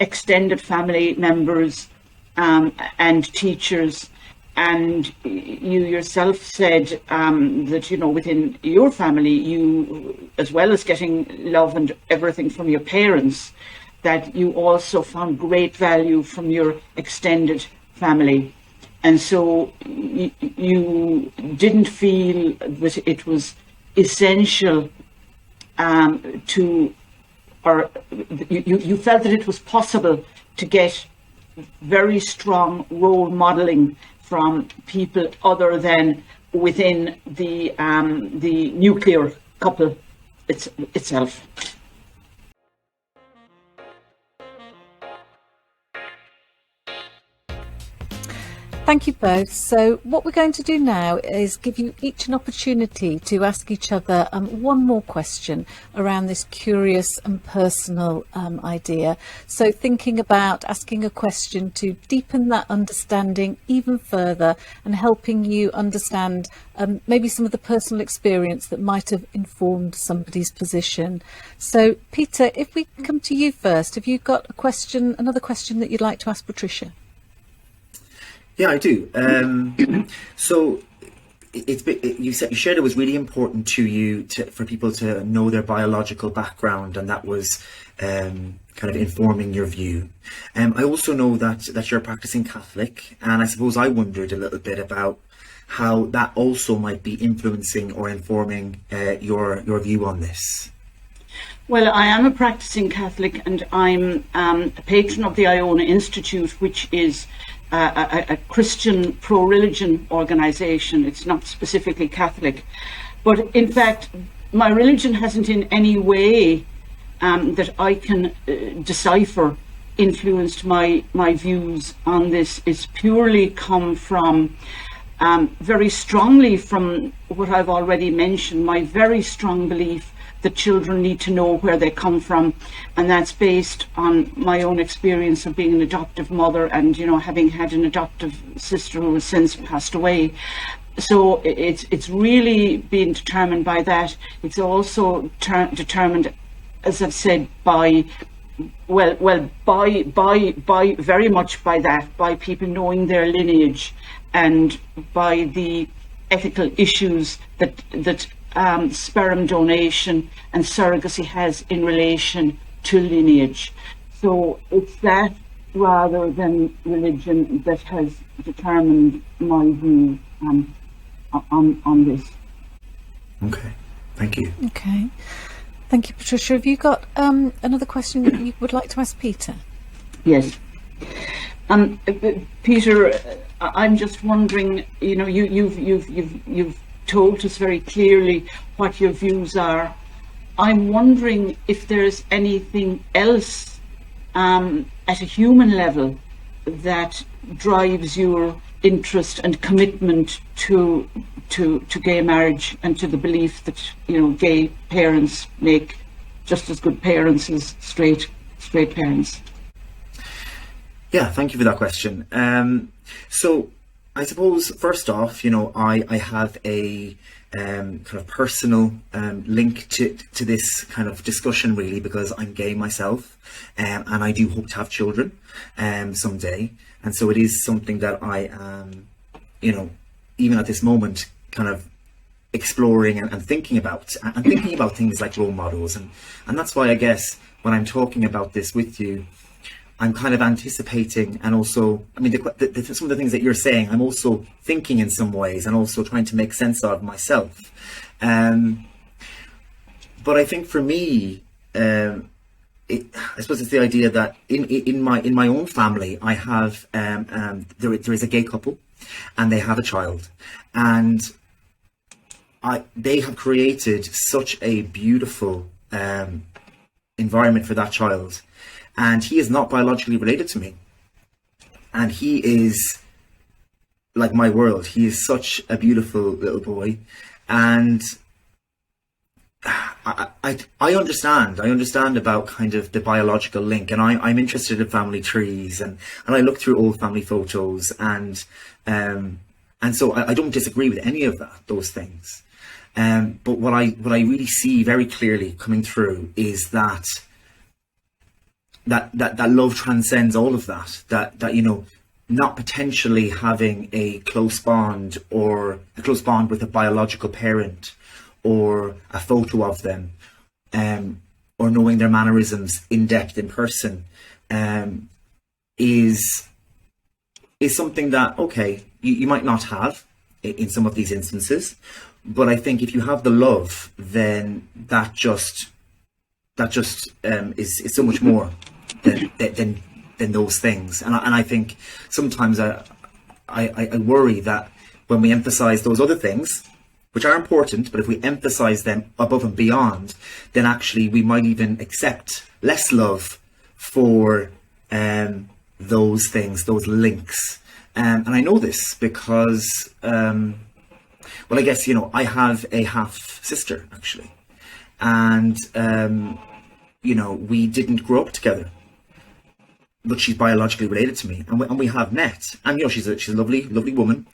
A: extended family members and teachers. And you yourself said that, within your family, you, as well as getting love and everything from your parents, that you also found great value from your extended family. And so you didn't feel that it was essential you felt that it was possible to get very strong role modelling from people other than within the nuclear couple itself.
C: Thank you both. So what we're going to do now is give you each an opportunity to ask each other one more question around this curious and personal idea. So thinking about asking a question to deepen that understanding even further and helping you understand maybe some of the personal experience that might have informed somebody's position. So Peter, if we come to you first, have you got another question that you'd like to ask Patricia?
B: Yeah, I do. So you shared it was really important to you for people to know their biological background, and that was kind of informing your view. I also know that you're a practicing Catholic, and I suppose I wondered a little bit about how that also might be influencing or informing your view on this.
A: Well, I am a practicing Catholic, and I'm a patron of the Iona Institute, which is a Christian pro-religion organisation. It's not specifically Catholic. But in fact, my religion hasn't in any way that I can decipher influenced my views on this. It's purely come from very strongly from what I've already mentioned, my very strong belief that children need to know where they come from, and that's based on my own experience of being an adoptive mother and having had an adoptive sister who has since passed away. So it's really been determined by that. It's also determined, as I've said, by very much by that, by people knowing their lineage and by the ethical issues that sperm donation and surrogacy has in relation to lineage. So it's that rather than religion that has determined my view on this.
B: Okay, thank you.
C: Okay, thank you, Patricia. Have you got another question that you would like to ask Peter?
A: Yes. Peter, I'm just wondering. You've told us very clearly what your views are. I'm wondering if there's anything else at a human level that drives your interest and commitment to gay marriage and to the belief that gay parents make just as good parents as straight parents.
B: Yeah, thank you for that question. So I suppose first off, I have a kind of personal link to this kind of discussion, really, because I'm gay myself, and I do hope to have children someday, and so it is something that I am, even at this moment, kind of exploring and thinking about, things like role models, and that's why I guess when I'm talking about this with you, I'm kind of anticipating, and also, some of the things that you're saying, I'm also thinking in some ways, and also trying to make sense of myself. But I think for me, I suppose it's the idea that in my own family, I have there is a gay couple, and they have a child, and they have created such a beautiful environment for that child. And he is not biologically related to me. And he is like my world. He is such a beautiful little boy. And I understand about kind of the biological link, and I'm interested in family trees, and I look through old family photos, and so I don't disagree with any of those things. But what I really see very clearly coming through is that love transcends all of that. That you know, not potentially having a close bond with a biological parent, or a photo of them, or knowing their mannerisms in depth in person, is something that, okay, you might not have in some of these instances, but I think if you have the love, then that just is so much more than those things. And I think sometimes I worry that when we emphasize those other things, which are important, but if we emphasize them above and beyond, then actually we might even accept less love for those things, those links. And I know this because, well, I guess, you know, I have a half sister actually, and you know, we didn't grow up together, but she's biologically related to me, and we have met, and you know, she's a lovely woman.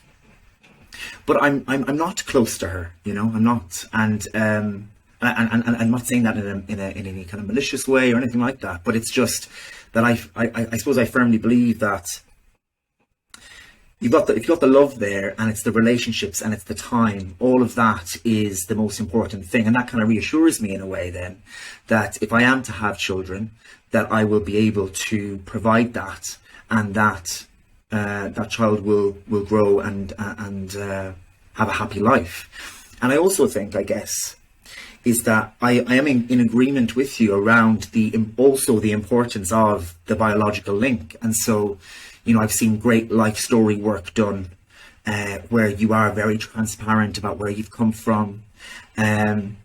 B: But I'm not close to her, you know. I'm not, and I'm not saying that in any kind of malicious way or anything like that. But it's just that I suppose I firmly believe that if you've got the love there, and it's the relationships, and it's the time, all of that is the most important thing, and that kind of reassures me in a way then that if I am to have children, that I will be able to provide that, and that that child will grow and have a happy life. And I also think, I guess, is that I am in agreement with you around also the importance of the biological link. And so, you know, I've seen great life story work done where you are very transparent about where you've come from. And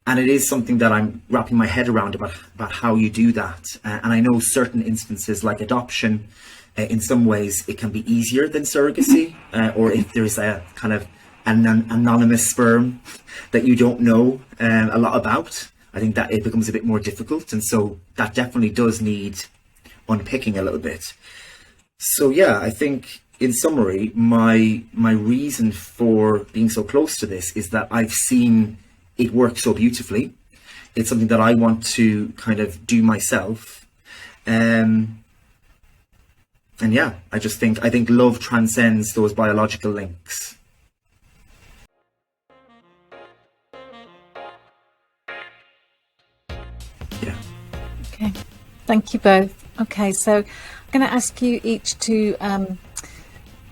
B: it is something that I'm wrapping my head around about how you do that. And I know certain instances like adoption, in some ways it can be easier than surrogacy, or if there's a kind of an anonymous sperm that you don't know a lot about, I think that it becomes a bit more difficult, and so that definitely does need unpicking a little bit. So yeah, I think in summary, my reason for being so close to this is that I've seen it work so beautifully. It's something that I want to kind of do myself. And yeah, I think love transcends those biological links. Yeah.
C: Okay, thank you both. Okay, so I'm going to ask you each to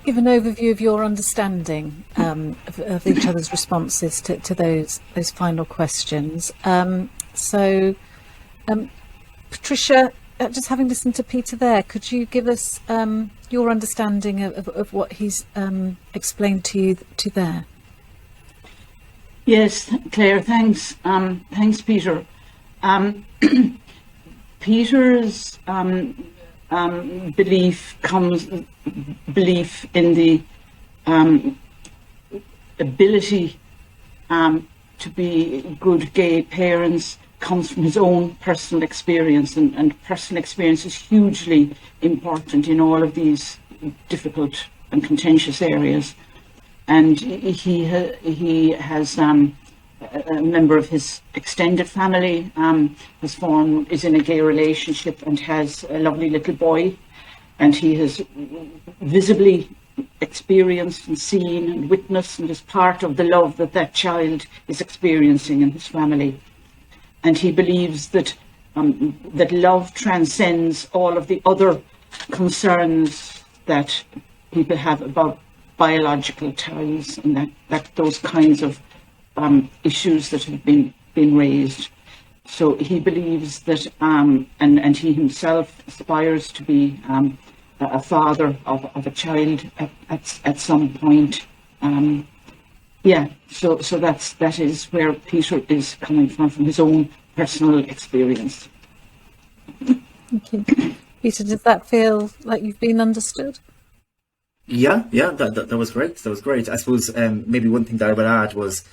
C: give an overview of your understanding of each other's responses to those final questions. Patricia, just having listened to Peter there, could you give us your understanding of what he's explained to you there?
A: Yes, Claire, thanks. Thanks, Peter. Peter's belief in the ability to be good gay parents comes from his own personal experience, and personal experience is hugely important in all of these difficult and contentious areas. And he has a member of his extended family is in a gay relationship and has a lovely little boy, and he has visibly experienced and seen and witnessed and is part of the love that child is experiencing in his family. And he believes that that love transcends all of the other concerns that people have about biological ties, and that those kinds of issues that have been raised. So he believes that, and he himself aspires to be a father of a child at some point. So that is where Peter is coming from his own personal experience.
C: Thank you. Peter, does that feel like you've been understood?
B: Yeah, that was great. That was great. I suppose maybe one thing that I would add was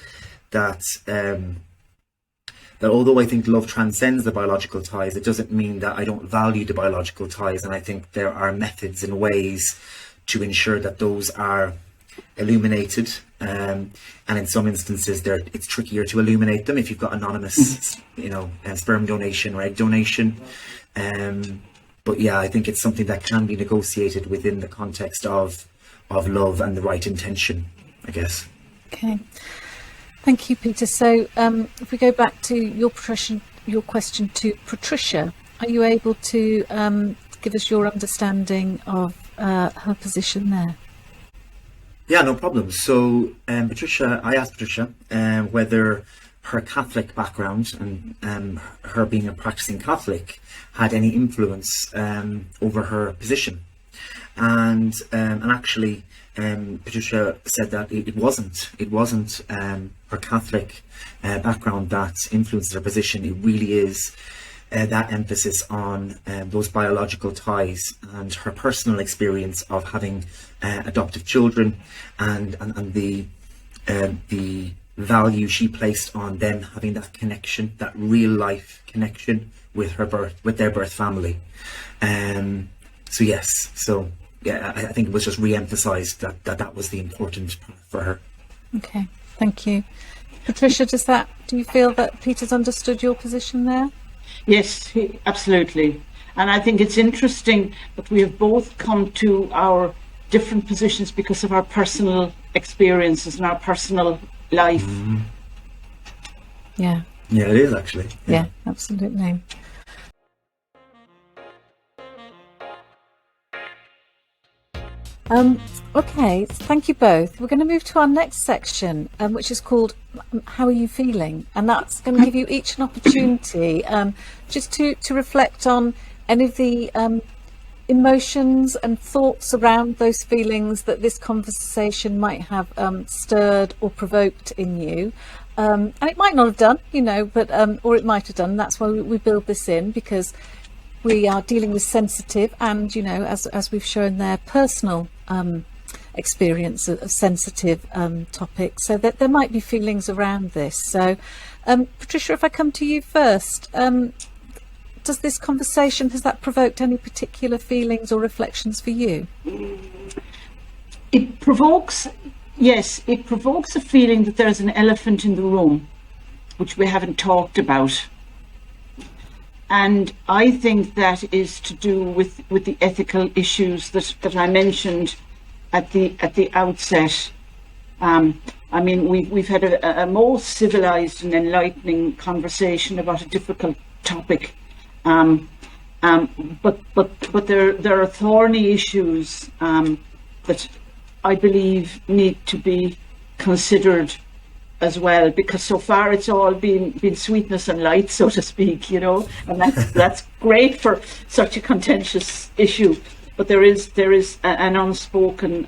B: that that although I think love transcends the biological ties, it doesn't mean that I don't value the biological ties. And I think there are methods and ways to ensure that those are illuminated. And in some instances, it's trickier to illuminate them if you've got anonymous, sperm donation or egg donation. But yeah, I think it's something that can be negotiated within the context of love and the right intention, I guess.
C: Okay. Thank you, Peter. So if we go back to your question to Patricia, are you able to give us your understanding of her position there?
B: Yeah, no problem. So I asked Patricia whether her Catholic background and her being a practicing Catholic had any influence over her position. And actually, Patricia said that it wasn't her Catholic background that influenced her position. It really is that emphasis on those biological ties and her personal experience of having adoptive children and the value she placed on them having that connection, that real life connection with their birth family. So yes, I think it was just re-emphasised that was the important part for her.
C: Okay, thank you. Patricia, do you feel that Peter's understood your position there?
A: Yes, absolutely. And I think it's interesting that we have both come to our different positions because of our personal experiences and our personal life.
B: Mm-hmm.
C: Yeah.
B: Yeah, it is actually.
C: Yeah, absolutely. Okay, thank you both. We're going to move to our next section, which is called How Are You Feeling? And that's going to give you each an opportunity just to reflect on any of the emotions and thoughts around those feelings that this conversation might have stirred or provoked in you. And it might not have done, but or it might have done. That's why we build this in, because we are dealing with sensitive and, as we've shown there, personal experience of sensitive topics, so that there might be feelings around this. So, Patricia, if I come to you first, does this conversation, has that provoked any particular feelings or reflections for you?
A: It provokes a feeling that there's an elephant in the room, which we haven't talked about. And I think that is to do with the ethical issues that I mentioned at the outset. We've had a more civilized and enlightening conversation about a difficult topic, but there are thorny issues that I believe need to be considered as well, because so far it's all been sweetness and light, so to speak, and that's great for such a contentious issue. But there is an unspoken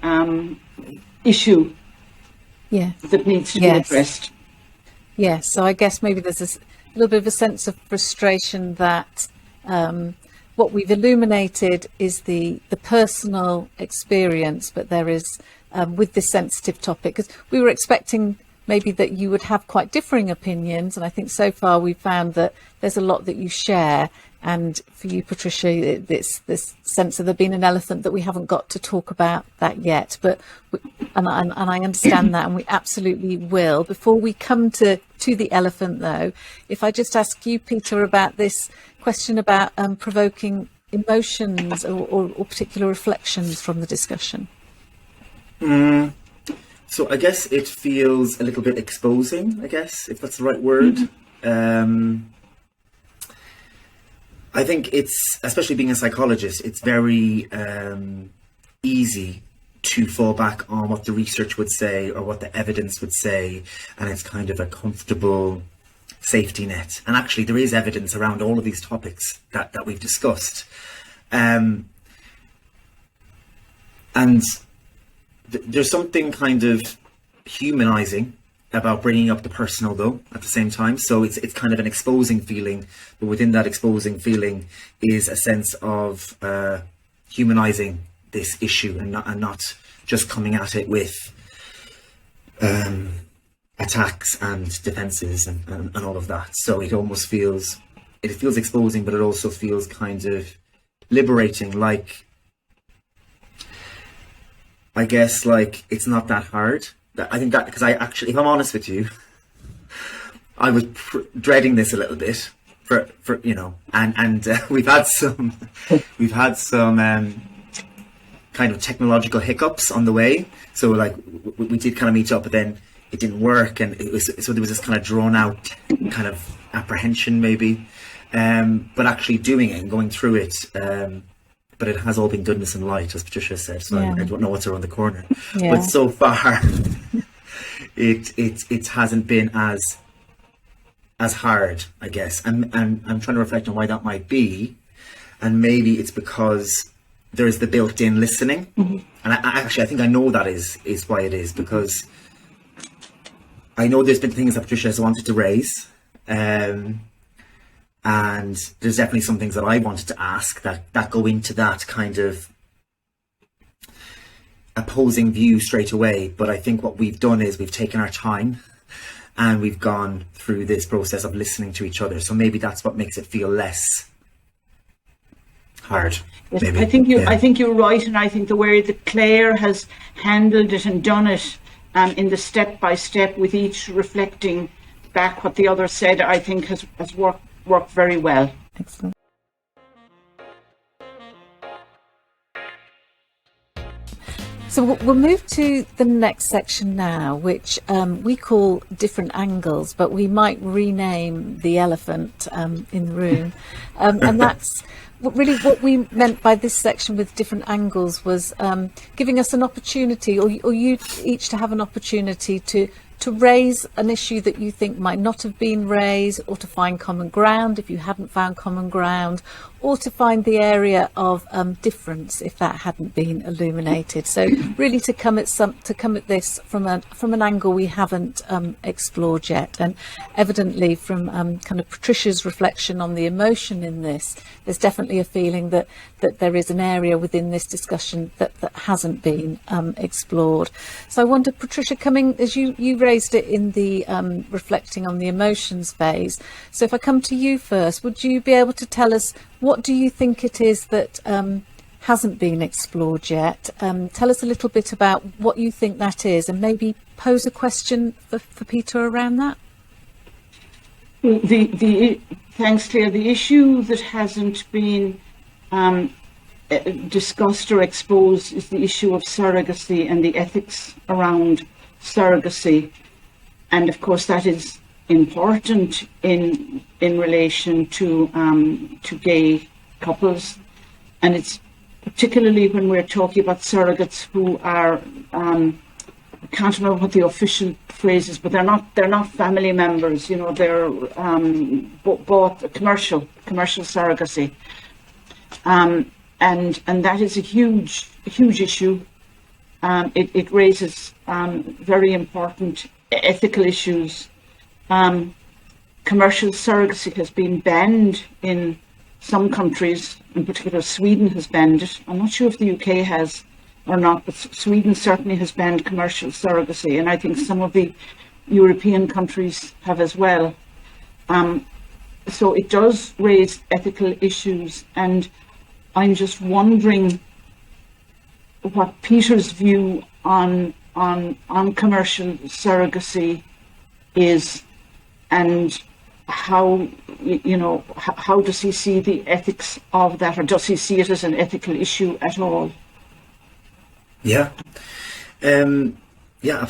A: issue that needs to be addressed.
C: Yes, so I guess maybe there's a little bit of a sense of frustration that what we've illuminated is the personal experience, but there is with this sensitive topic, because we were expecting maybe that you would have quite differing opinions, and I think so far we've found that there's a lot that you share. And for you, Patricia, this sense of there being an elephant that we haven't got to talk about that yet, but and I understand that, and we absolutely will. Before we come to the elephant, though, if I just ask you, Peter, about this question about provoking emotions or particular reflections from the discussion.
B: So I guess it feels a little bit exposing, I guess, if that's the right word. I think it's, especially being a psychologist, it's very easy to fall back on what the research would say or what the evidence would say, and it's kind of a comfortable safety net. And actually there is evidence around all of these topics that we've discussed. And there's something kind of humanizing about bringing up the personal, though, at the same time. So it's kind of an exposing feeling, but within that exposing feeling is a sense of humanizing this issue and not just coming at it with a attacks and defenses and all of that. So it almost feels exposing, but it also feels kind of liberating. Like, I guess, like, it's not that hard. I think that, because I actually, if I'm honest with you, I was dreading this a little bit for you know, and we've had some kind of technological hiccups on the way. So like we did kind of meet up, but then it didn't work, and there was this kind of drawn out kind of apprehension maybe, but actually doing it and going through it. But it has all been goodness and light, as Patricia said. So I don't know what's around the corner, but so far it hasn't been as hard, I guess. And I'm trying to reflect on why that might be, and maybe it's because there's the built-in listening. And I think I know that is why it is, because I know there's been things that Patricia has wanted to raise, and there's definitely some things that I wanted to ask that go into that kind of opposing view straight away. But I think what we've done is we've taken our time and we've gone through this process of listening to each other. So maybe that's what makes it feel less hard.
A: Yes,
B: maybe.
A: I think you're right, and I think the way that Claire has handled it and done it in the step by step, with each reflecting back what the other said, I think has worked very well.
C: Excellent. So we'll move to the next section now, which we call different angles, but we might rename the elephant in the room. And that's really what we meant by this section with different angles, was giving us an opportunity, or you each to have an opportunity to raise an issue that you think might not have been raised, or to find common ground if you hadn't found common ground, or to find the area of difference if that hadn't been illuminated. So really to come at this from an angle we haven't explored yet. And evidently from kind of Patricia's reflection on the emotion in this, there's definitely a feeling that there is an area within this discussion that hasn't been explored. So I wonder, Patricia, coming as you raised it in the reflecting on the emotions phase. So if I come to you first, would you be able to tell us, what do you think it is that hasn't been explored yet? Tell us a little bit about what you think that is, and maybe pose a question for Peter around that.
A: Thanks, Claire. The issue that hasn't been discussed or exposed is the issue of surrogacy and the ethics around surrogacy. And of course that is important in relation to gay couples, and it's particularly when we're talking about surrogates who are I can't remember what the official phrase is, but they're not family members. You know, they're both commercial surrogacy, and that is a huge issue. It raises very important ethical issues. Commercial surrogacy has been banned in some countries, in particular Sweden has banned it. I'm not sure if the UK has or not, but Sweden certainly has banned commercial surrogacy, and I think some of the European countries have as well. So it does raise ethical issues, and I'm just wondering what Peter's view on commercial surrogacy is, and how does he see the ethics of that, or does he see it as an ethical issue at all?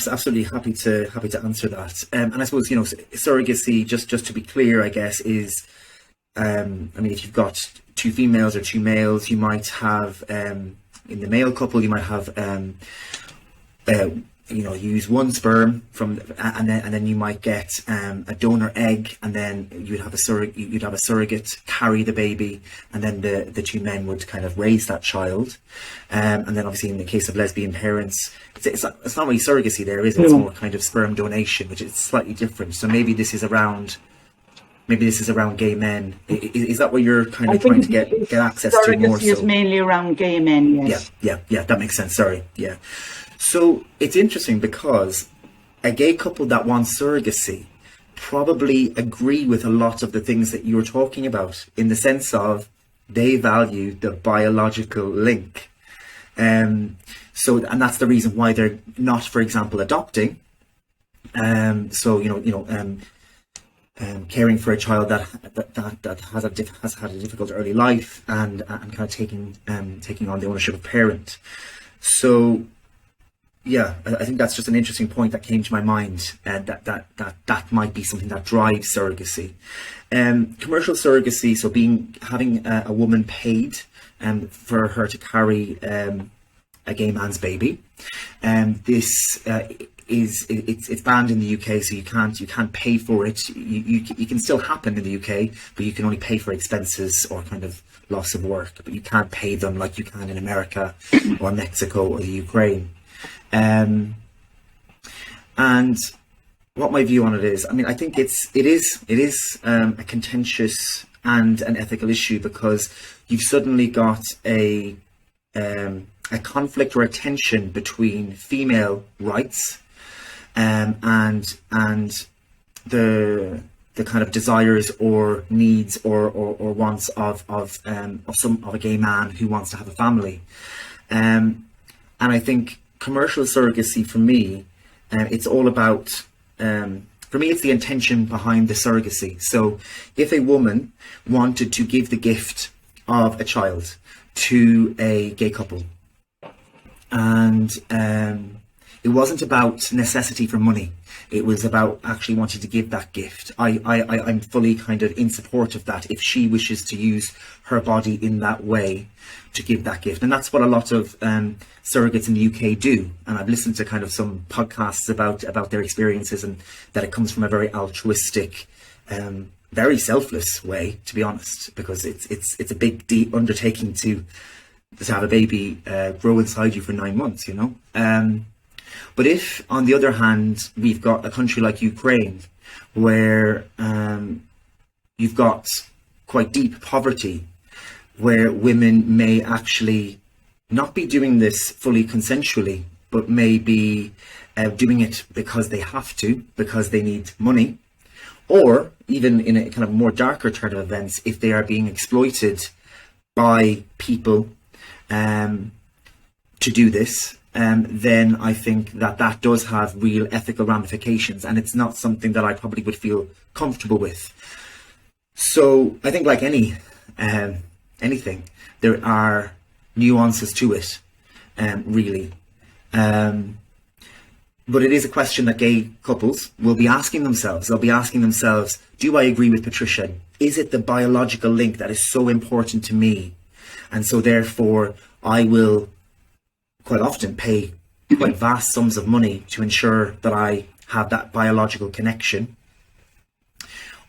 B: Absolutely happy to answer that. And I suppose, surrogacy, just to be clear, I guess, is if you've got two females or two males, you might have in the male couple, you might have use one sperm and then you might get a donor egg, and then you'd have a surrogate carry the baby, and then the two men would kind of raise that child, and then obviously in the case of lesbian parents, it's not really surrogacy there, is it? It's more kind of sperm donation, which is slightly different. So maybe this is around gay men. Is that what you're kind of trying to get access to more?
A: Surrogacy is mainly around gay men, yes.
B: Yeah, that makes sense. Sorry, yeah. So it's interesting because a gay couple that wants surrogacy probably agree with a lot of the things that you're talking about, in the sense of they value the biological link. And that's the reason why they're not, for example, adopting. Caring for a child that has had a difficult early life, and kind of taking on the ownership of parent. So yeah, I think that's just an interesting point that came to my mind, and that might be something that drives surrogacy. Commercial surrogacy, so having a woman paid for her to carry a gay man's baby, this it's banned in the UK, so you can't pay for it. You can still happen in the UK, but you can only pay for expenses or kind of loss of work, but you can't pay them like you can in America or Mexico or the Ukraine. And what my view on it is, I mean, I think it is a contentious and an ethical issue, because you've suddenly got a conflict or a tension between female rights and the kind of desires or needs or wants of a gay man who wants to have a family. And I think commercial surrogacy, for me, it's all about, for me, it's the intention behind the surrogacy. So if a woman wanted to give the gift of a child to a gay couple, and it wasn't about necessity for money, it was about actually wanting to give that gift, I'm fully kind of in support of that, if she wishes to use her body in that way to give that gift. And that's what a lot of surrogates in the UK do. And I've listened to kind of some podcasts about their experiences, and that it comes from a very altruistic, very selfless way, to be honest, because it's a big deep undertaking to have a baby grow inside you for 9 months, you know. But if, on the other hand, we've got a country like Ukraine, where you've got quite deep poverty, where women may actually not be doing this fully consensually, but may be doing it because they have to, because they need money, or even in a kind of more darker turn of events, if they are being exploited by people to do this, then I think that does have real ethical ramifications, and it's not something that I probably would feel comfortable with. So I think, like anything, there are nuances to it, really. But it is a question that gay couples will be asking themselves. They'll be asking themselves, do I agree with Patricia? Is it the biological link that is so important to me? And so therefore I will quite often pay quite vast sums of money to ensure that I have that biological connection.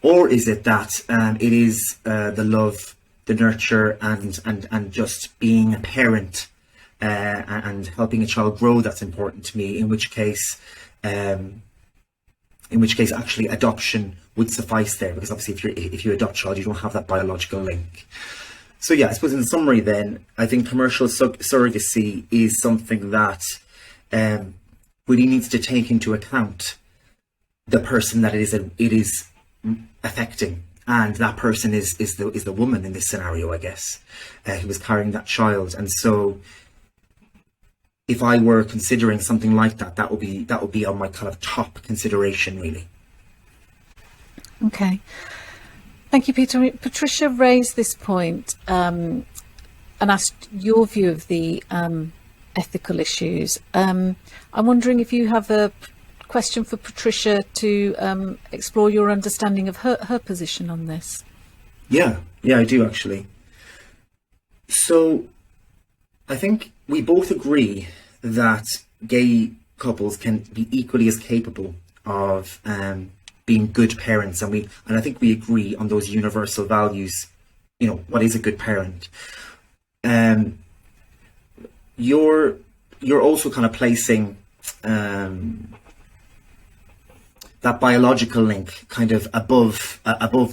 B: Or is it that it is the love, the nurture, and just being a parent and helping a child grow that's important to me, in which case actually adoption would suffice there, because obviously if you adopt a child, you don't have that biological link. So yeah, I suppose in summary then, I think commercial surrogacy is something that really needs to take into account the person that it is affecting, and that person is the woman in this scenario, I guess, who was carrying that child. And so if I were considering something like that, that would be on my kind of top consideration, really.
C: Okay. Thank you, Peter. Patricia raised this point and asked your view of the ethical issues. I'm wondering if you have a question for Patricia to explore your understanding of her position on this.
B: Yeah, I do actually. So I think we both agree that gay couples can be equally as capable of being good parents, and I think we agree on those universal values. You know, what is a good parent? You're also kind of placing that biological link kind of above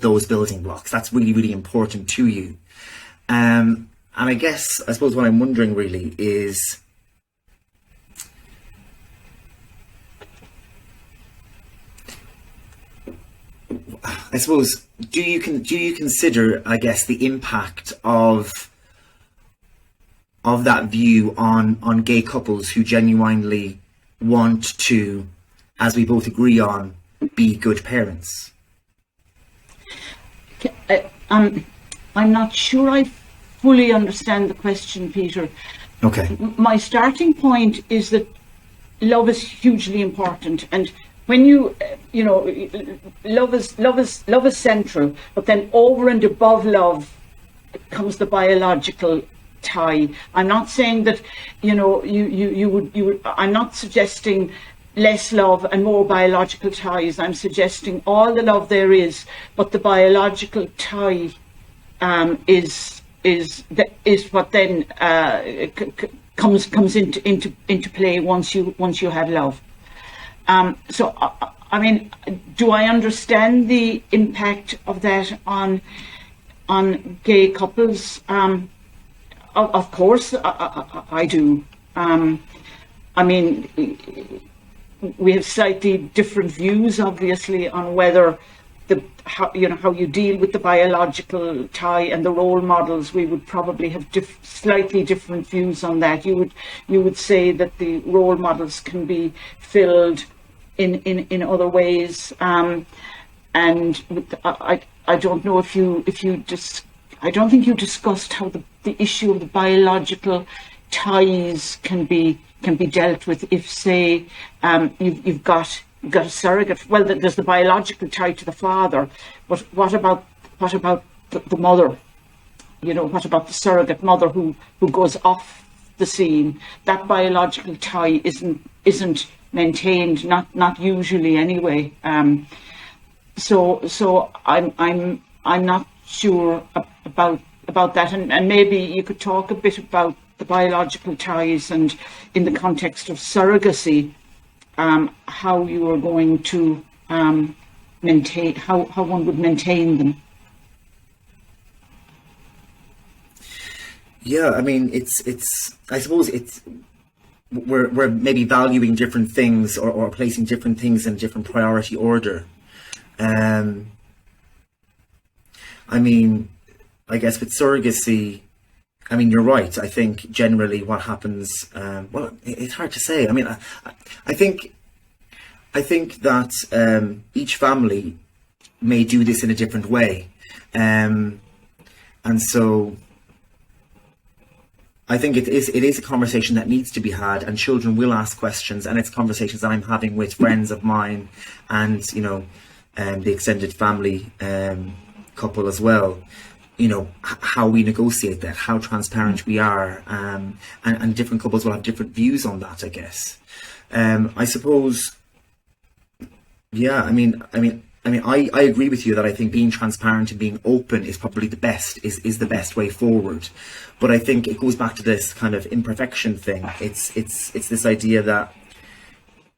B: those building blocks. That's really, really important to you. And I suppose what I'm wondering really is, I suppose, do you consider, I guess, the impact of that view on gay couples who genuinely want to, as we both agree on, be good parents?
A: I'm not sure I fully understand the question, Peter.
B: Okay.
A: My starting point is that love is hugely important, and when love is central, but then over and above love comes the biological tie. I'm not saying that you would. I'm not suggesting less love and more biological ties. I'm suggesting all the love there is, but the biological tie is what then comes into play once you have love. So I mean, do I understand the impact of that on gay couples? Of course, I do. I mean, we have slightly different views, obviously, on whether how you deal with the biological tie and the role models. We would probably have slightly different views on that. You would say that the role models can be filled in other ways, and I don't know if you just. I don't think you discussed how the issue of the biological ties can be dealt with if, say, you've got a surrogate. Well, there's the biological tie to the father, but what about the mother? What about the surrogate mother who goes off the scene? That biological tie isn't maintained, not usually anyway. So I'm not sure about that, and maybe you could talk a bit about the biological ties and in the context of surrogacy, how you are going to maintain, how one would maintain them.
B: Yeah, I mean, it's I suppose we're maybe valuing different things or placing different things in different priority order. I mean, I guess with surrogacy, I mean, you're right. I think generally what happens, well, it's hard to say. I mean, I think that each family may do this in a different way. And so I think it is a conversation that needs to be had, and children will ask questions, and it's conversations that I'm having with friends of mine and, the extended family couple as well. How we negotiate that, how transparent we are, and different couples will have different views on that, I guess. I suppose, yeah, I mean, I agree with you that I think being transparent and being open is probably the best way forward. But I think it goes back to this kind of imperfection thing. It's this idea that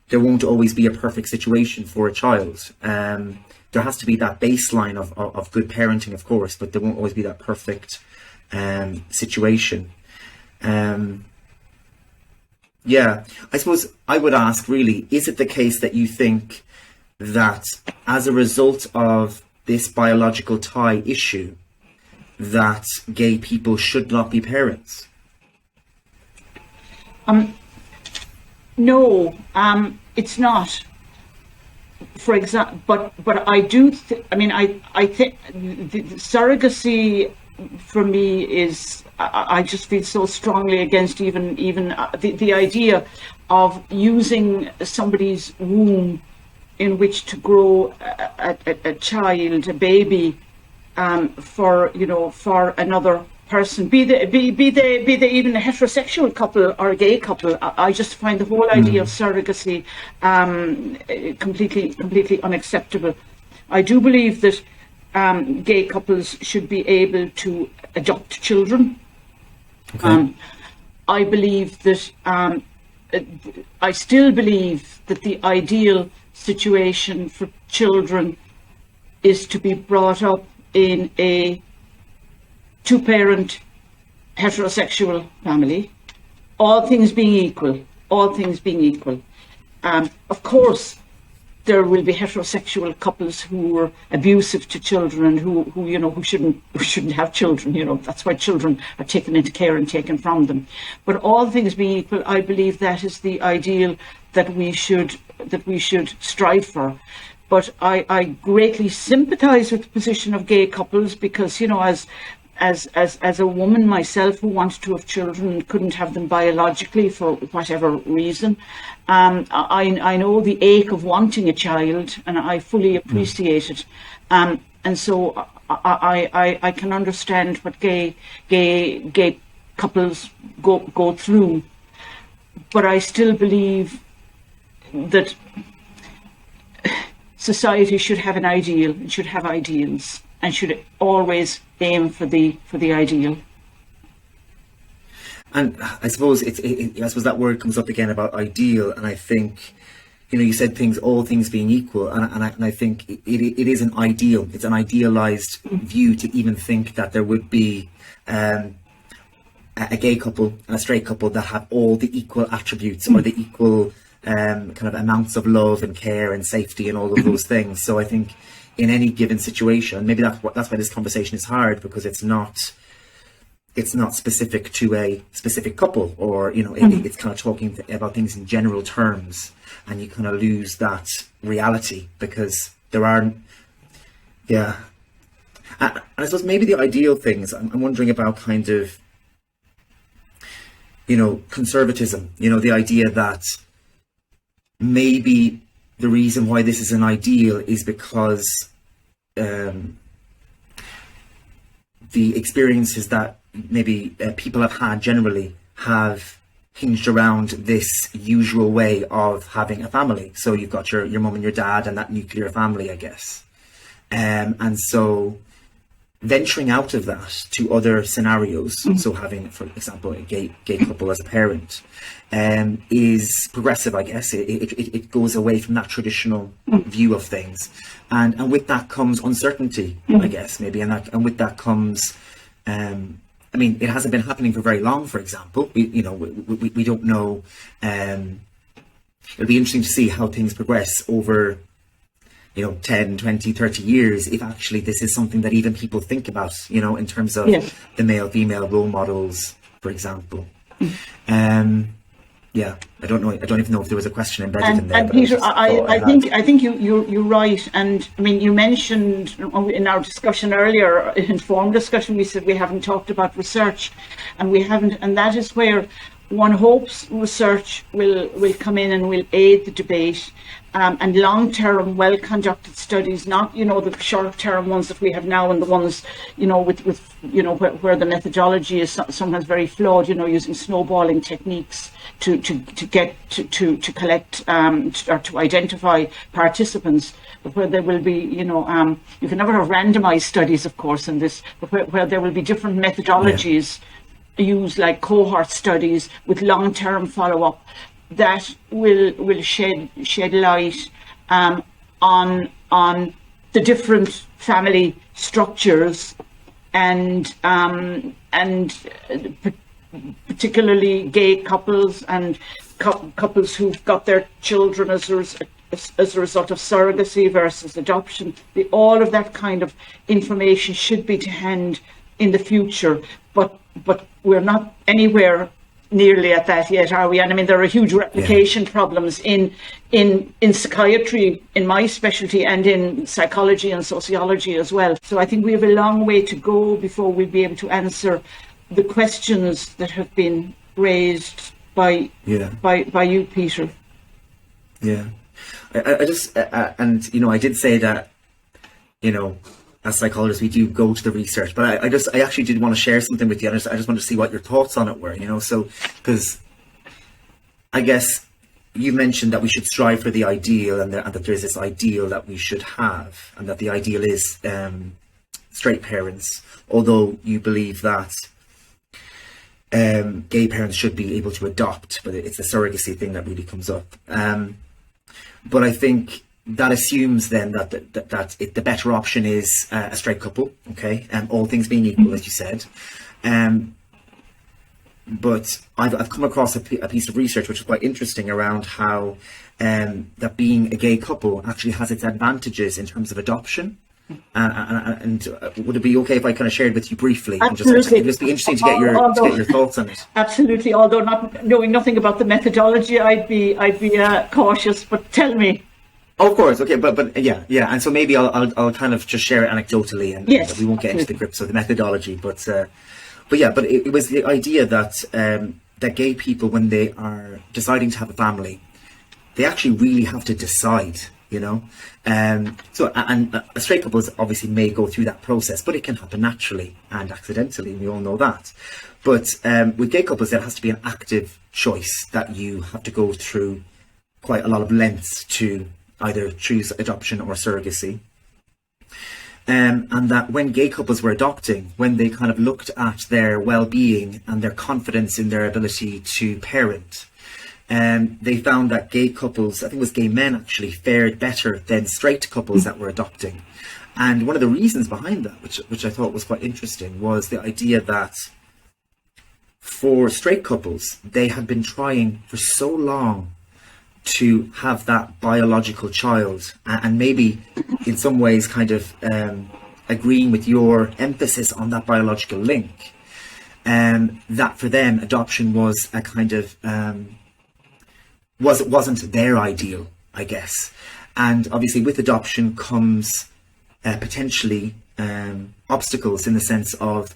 B: there won't always be a perfect situation for a child. There has to be that baseline of good parenting, of course, but there won't always be that perfect situation. Yeah, I suppose I would ask, really, is it the case that you think that as a result of this biological tie issue, that gay people should not be parents?
A: No, it's not. For example, but I do. I think the surrogacy for me is. I just feel so strongly against even the idea of using somebody's womb in which to grow a child, a baby, for another person, be they even a heterosexual couple or a gay couple. I just find the whole idea of surrogacy completely unacceptable. I do believe that gay couples should be able to adopt children. Okay. I believe that I still believe that the ideal situation for children is to be brought up in a two-parent heterosexual family, all things being equal. Of course, there will be heterosexual couples who are abusive to children and who shouldn't have children. That's why children are taken into care and taken from them. But all things being equal, I believe that is the ideal that we should strive for. But I greatly sympathise with the position of gay couples because, as a woman myself who wanted to have children and couldn't have them biologically for whatever reason, I know the ache of wanting a child, and I fully appreciate it. And so I can understand what gay couples go through, but I still believe that society should have an ideal and should have ideals and should always aim for the ideal.
B: And I suppose I suppose that word comes up again about ideal, and I think, you said all things being equal, and I think it is an ideal. It's an idealized view to even think that there would be a gay couple and a straight couple that have all the equal attributes or the equal kind of amounts of love and care and safety and all of those things. So I think in any given situation, maybe that's why this conversation is hard, because it's not specific to a specific couple, or it's kind of talking about things in general terms, and you kind of lose that reality because there are and I suppose maybe the ideal things I'm wondering about kind of conservatism, the idea that maybe the reason why this is an ideal is because the experiences that maybe people have had generally have hinged around this usual way of having a family. So you've got your mum and your dad and that nuclear family, I guess. And so venturing out of that to other scenarios, so having, for example, a gay couple as a parent, is progressive, I guess. It goes away from that traditional view of things, and with that comes uncertainty, I guess, maybe, and with that comes, it hasn't been happening for very long. For example, we don't know. It'll be interesting to see how things progress over 10, 20, 30 years, if actually this is something that even people think about, in terms of the male-female role models, for example. I don't know. I don't even know if there was a question embedded in there.
A: And Peter, I think you're right. And you mentioned in our discussion earlier, informed discussion, we said we haven't talked about research, and we haven't, and that is where one hopes research will come in and will aid the debate, and long-term, well-conducted studies, not the short-term ones that we have now, and the ones where the methodology is sometimes very flawed, using snowballing techniques to collect or to identify participants, but where there will be you can never have randomized studies, of course, in this, but where there will be different methodologies. Use like cohort studies with long-term follow-up that will shed light on the different family structures and particularly gay couples and couples who've got their children as a result of surrogacy versus adoption. All of that kind of information should be to hand in the future, but we're not anywhere nearly at that yet, are we? And there are huge replication problems in psychiatry, in my specialty, and in psychology and sociology as well. So I think we have a long way to go before we'll be able to answer the questions that have been raised by you, Peter.
B: Yeah, I just I did say that as psychologists, we do go to the research, but I actually did want to share something with you. I just want to see what your thoughts on it were, so, because I guess you mentioned that we should strive for the ideal, and that there's this ideal that we should have, and that the ideal is straight parents, although you believe that gay parents should be able to adopt, but it's the surrogacy thing that really comes up. But I think that assumes then that the better option is a straight couple, okay, all things being equal, as you said. But I've come across a piece of research which is quite interesting around how that being a gay couple actually has its advantages in terms of adoption. And would it be okay if I kind of shared with you briefly?
A: Absolutely.
B: It'd just be interesting to get your thoughts on it.
A: Absolutely. Although not knowing nothing about the methodology, I'd be cautious. But tell me.
B: Of course, okay, but yeah, and so maybe I'll kind of just share it anecdotally, and
A: yes,
B: we won't get into the grips of the methodology, but it was the idea that that gay people, when they are deciding to have a family, they actually really have to decide, you know. So straight couples obviously may go through that process, but it can happen naturally and accidentally, and we all know that. But with gay couples, there has to be an active choice that you have to go through quite a lot of lengths to either choose adoption or surrogacy. And that when gay couples were adopting, when they kind of looked at their well-being and their confidence in their ability to parent, they found that gay couples, I think it was gay men actually, fared better than straight couples that were adopting. And one of the reasons behind that, which I thought was quite interesting, was the idea that for straight couples, they had been trying for so long to have that biological child, and maybe in some ways kind of agreeing with your emphasis on that biological link, that for them adoption was a kind of wasn't their ideal, I guess. And obviously with adoption comes potentially obstacles, in the sense of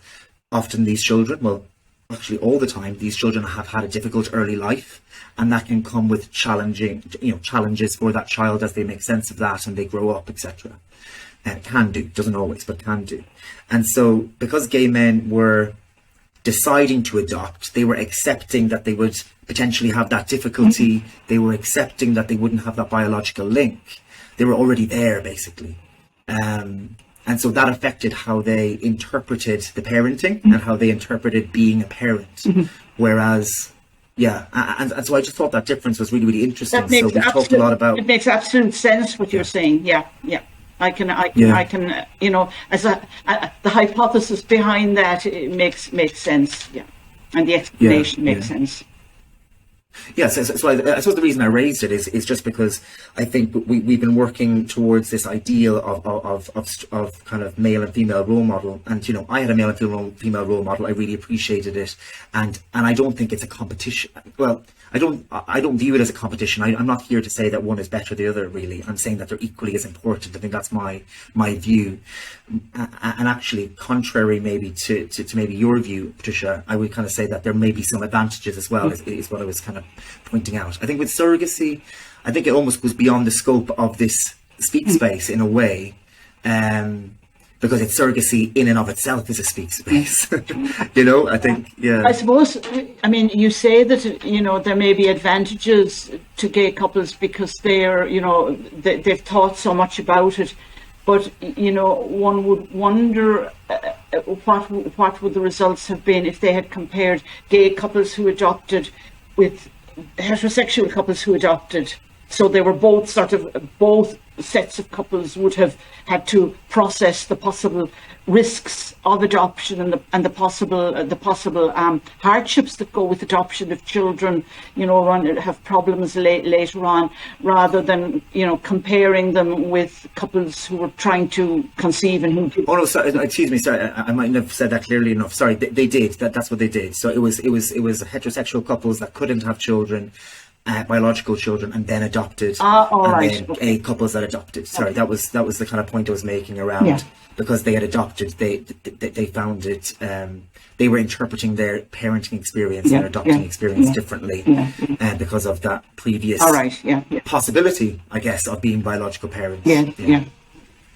B: often these children, well, actually all the time, these children have had a difficult early life, and that can come with challenges for that child as they make sense of that and they grow up, etc. Can do, doesn't always, but can do. And so because gay men were deciding to adopt, they were accepting that they would potentially have that difficulty, they were accepting that they wouldn't have that biological link. They were already there, basically. And so that affected how they interpreted the parenting and how they interpreted being a parent. Whereas, and so I just thought that difference was really, really interesting. So we've talked a lot about...
A: It makes absolute sense what you're saying. Yeah. I can, as the hypothesis behind that, it makes sense. Yeah. And the explanation makes sense.
B: Yes, so I suppose the reason I raised it is just because I think we've been working towards this ideal of kind of male and female role model, and I had a male and female role model. I really appreciated it, and I don't think it's a competition. Well, I don't view it as a competition. I'm not here to say that one is better than the other. Really, I'm saying that they're equally as important. I think that's my view. And actually, contrary maybe to maybe your view, Patricia, I would kind of say that there may be some advantages as well. Is what I was kind of pointing out. I think with surrogacy, I think it almost goes beyond the scope of this speak space in a way, because it's surrogacy in and of itself is a speak space. I think,
A: I suppose, I mean, you say that, there may be advantages to gay couples because they're, they've thought so much about it. But, one would wonder what would the results have been if they had compared gay couples who adopted with heterosexual couples who adopted. So they were both both sets of couples would have had to process the possible risks of adoption and the possible hardships that go with adoption if children, have problems later on, rather than, comparing them with couples who were trying to conceive and who...
B: Oh no, sorry, excuse me, sorry, I mightn't have said that clearly enough. Sorry, they did. That's what they did. So it was heterosexual couples that couldn't have children, biological children, and then adopted, then gay couples that adopted. Sorry, that was the kind of point I was making around because they had adopted. They found it. They were interpreting their parenting experience and adopting experience differently, because of that previous possibility, I guess, of being biological parents.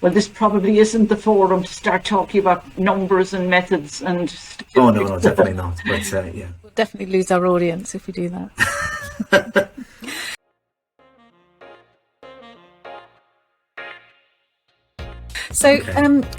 A: Well, this probably isn't the forum to start talking about numbers and methods and...
B: Oh no, definitely not. But
C: we'll definitely lose our audience if we do that. So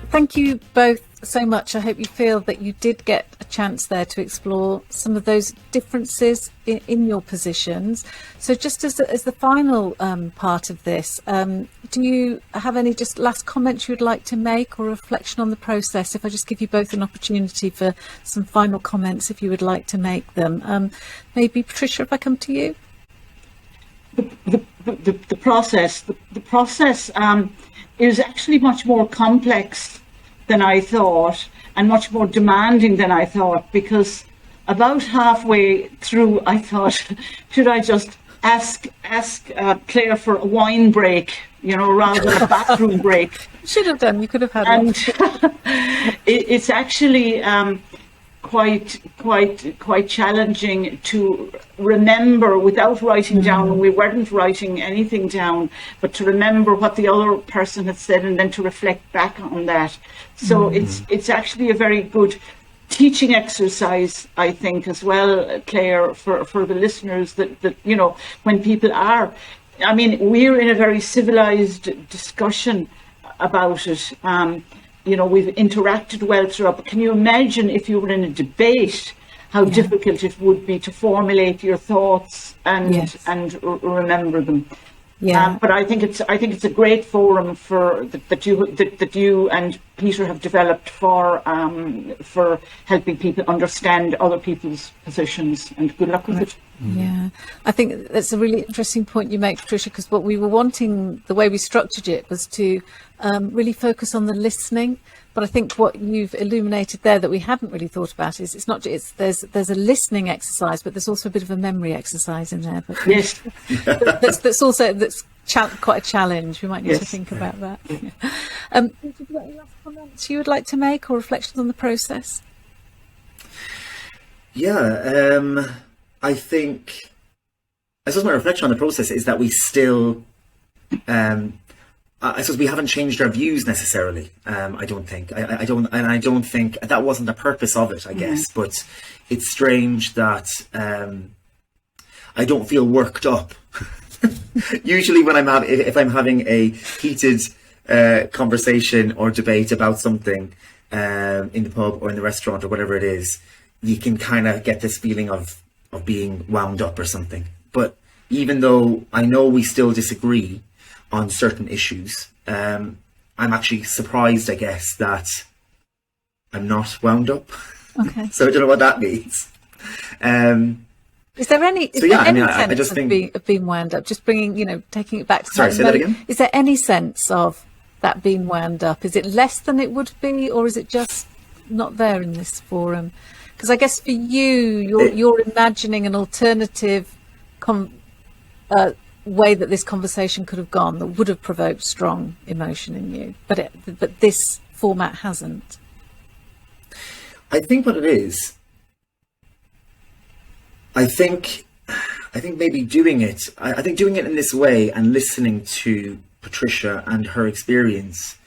C: thank you both so much. I hope you feel that you did get a chance there to explore some of those differences in your positions. So just as the final part of this, do you have any just last comments you would like to make, or reflection on the process? If I just give you both an opportunity for some final comments, if you would like to make them. Maybe Patricia, if I come to you.
A: the process. The process is actually much more complex than I thought, and much more demanding than I thought, because about halfway through I thought, should I just ask Claire for a wine break, rather than a bathroom break.
C: Should have done. You could have had
A: and it's actually quite challenging to remember without writing down. We weren't writing anything down, but to remember what the other person had said and then to reflect back on that. So it's actually a very good teaching exercise, I think, as well, Claire, for the listeners, that when people are, we're in a very civilized discussion about it. We've interacted well throughout, but can you imagine if you were in a debate, how difficult it would be to formulate your thoughts and remember them.
C: Yeah.
A: But I think it's a great forum that you and Peter have developed for helping people understand other people's positions. And good luck with it.
C: Yeah, I think that's a really interesting point you make, Patricia, because what we were wanting, the way we structured it, was to really focus on the listening. But I think what you've illuminated there that we hadn't really thought about is there's a listening exercise, but there's also a bit of a memory exercise in there. But
A: yes,
C: that's quite a challenge. We might need to think about that. Yeah. Have you got any last comments you would like to make or reflections on the process?
B: Yeah, I suppose my reflection on the process is that we still, I suppose we haven't changed our views necessarily. I don't think. I don't think that wasn't the purpose of it, I guess. But it's strange that I don't feel worked up. Usually, when if I'm having a heated conversation or debate about something in the pub or in the restaurant or whatever it is, you can kind of get this feeling of being wound up or something. But even though I know we still disagree on certain issues, I'm actually surprised, I guess, that I'm not wound up.
C: Okay.
B: So I don't know what that means.
C: Is there any sense of being wound up? Just bringing, taking it back to
B: Sorry, say that again?
C: Is there any sense of that being wound up? Is it less than it would be, or is it just not there in this forum? Because I guess for you're imagining an alternative way that this conversation could have gone that would have provoked strong emotion in you, but this format hasn't.
B: I think what it is, I think maybe doing it in this way and listening to Patricia and her experience,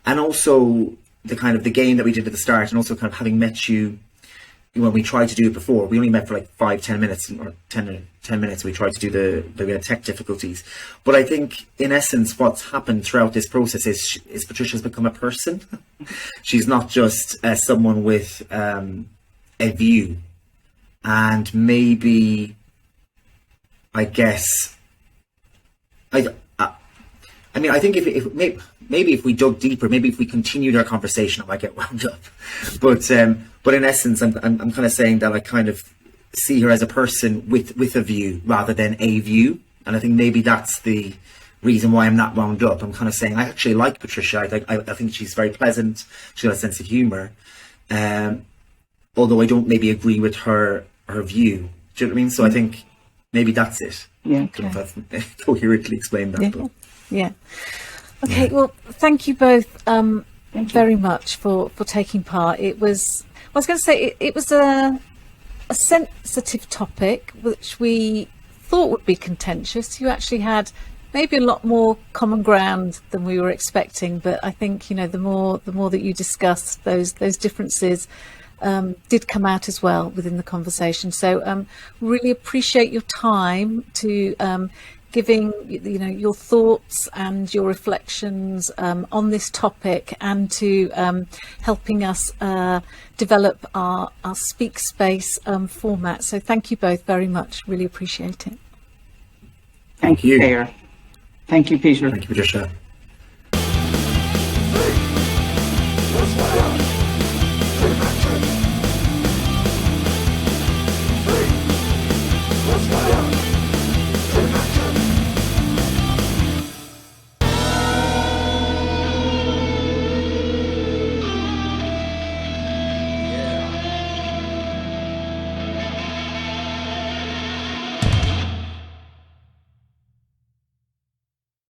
B: and also the game that we did at the start, and also kind of having met you when we tried to do it before. We only met for like 5-10 minutes, or 10 minutes. We tried to do we had tech difficulties. But I think in essence what's happened throughout this process is Patricia's become a person. She's not just someone with a view. And maybe, I guess, I think if we dug deeper, maybe if we continued our conversation, I might get wound up. But in essence, I'm kind of saying that I kind of see her as a person with a view rather than a view, and I think maybe that's the reason why I'm not wound up. I'm kind of saying I actually like Patricia. I think she's very pleasant. She's got a sense of humour, although I don't maybe agree with her view. Do you know what I mean? So I think maybe that's it.
A: Yeah.
B: I don't know if I've coherently explained that.
C: Yeah.
B: But.
C: Yeah. Okay. Well, thank you both very much for taking part. It was a sensitive topic which we thought would be contentious. You actually had maybe a lot more common ground than we were expecting, but I think the more that you discussed those differences did come out as well within the conversation. So really appreciate your time to giving your thoughts and your reflections on this topic, and to helping us develop our Speak Space format. So thank you both very much. Really appreciate it.
A: Thank you, Claire. Thank you, Peter.
B: Thank you, Patricia.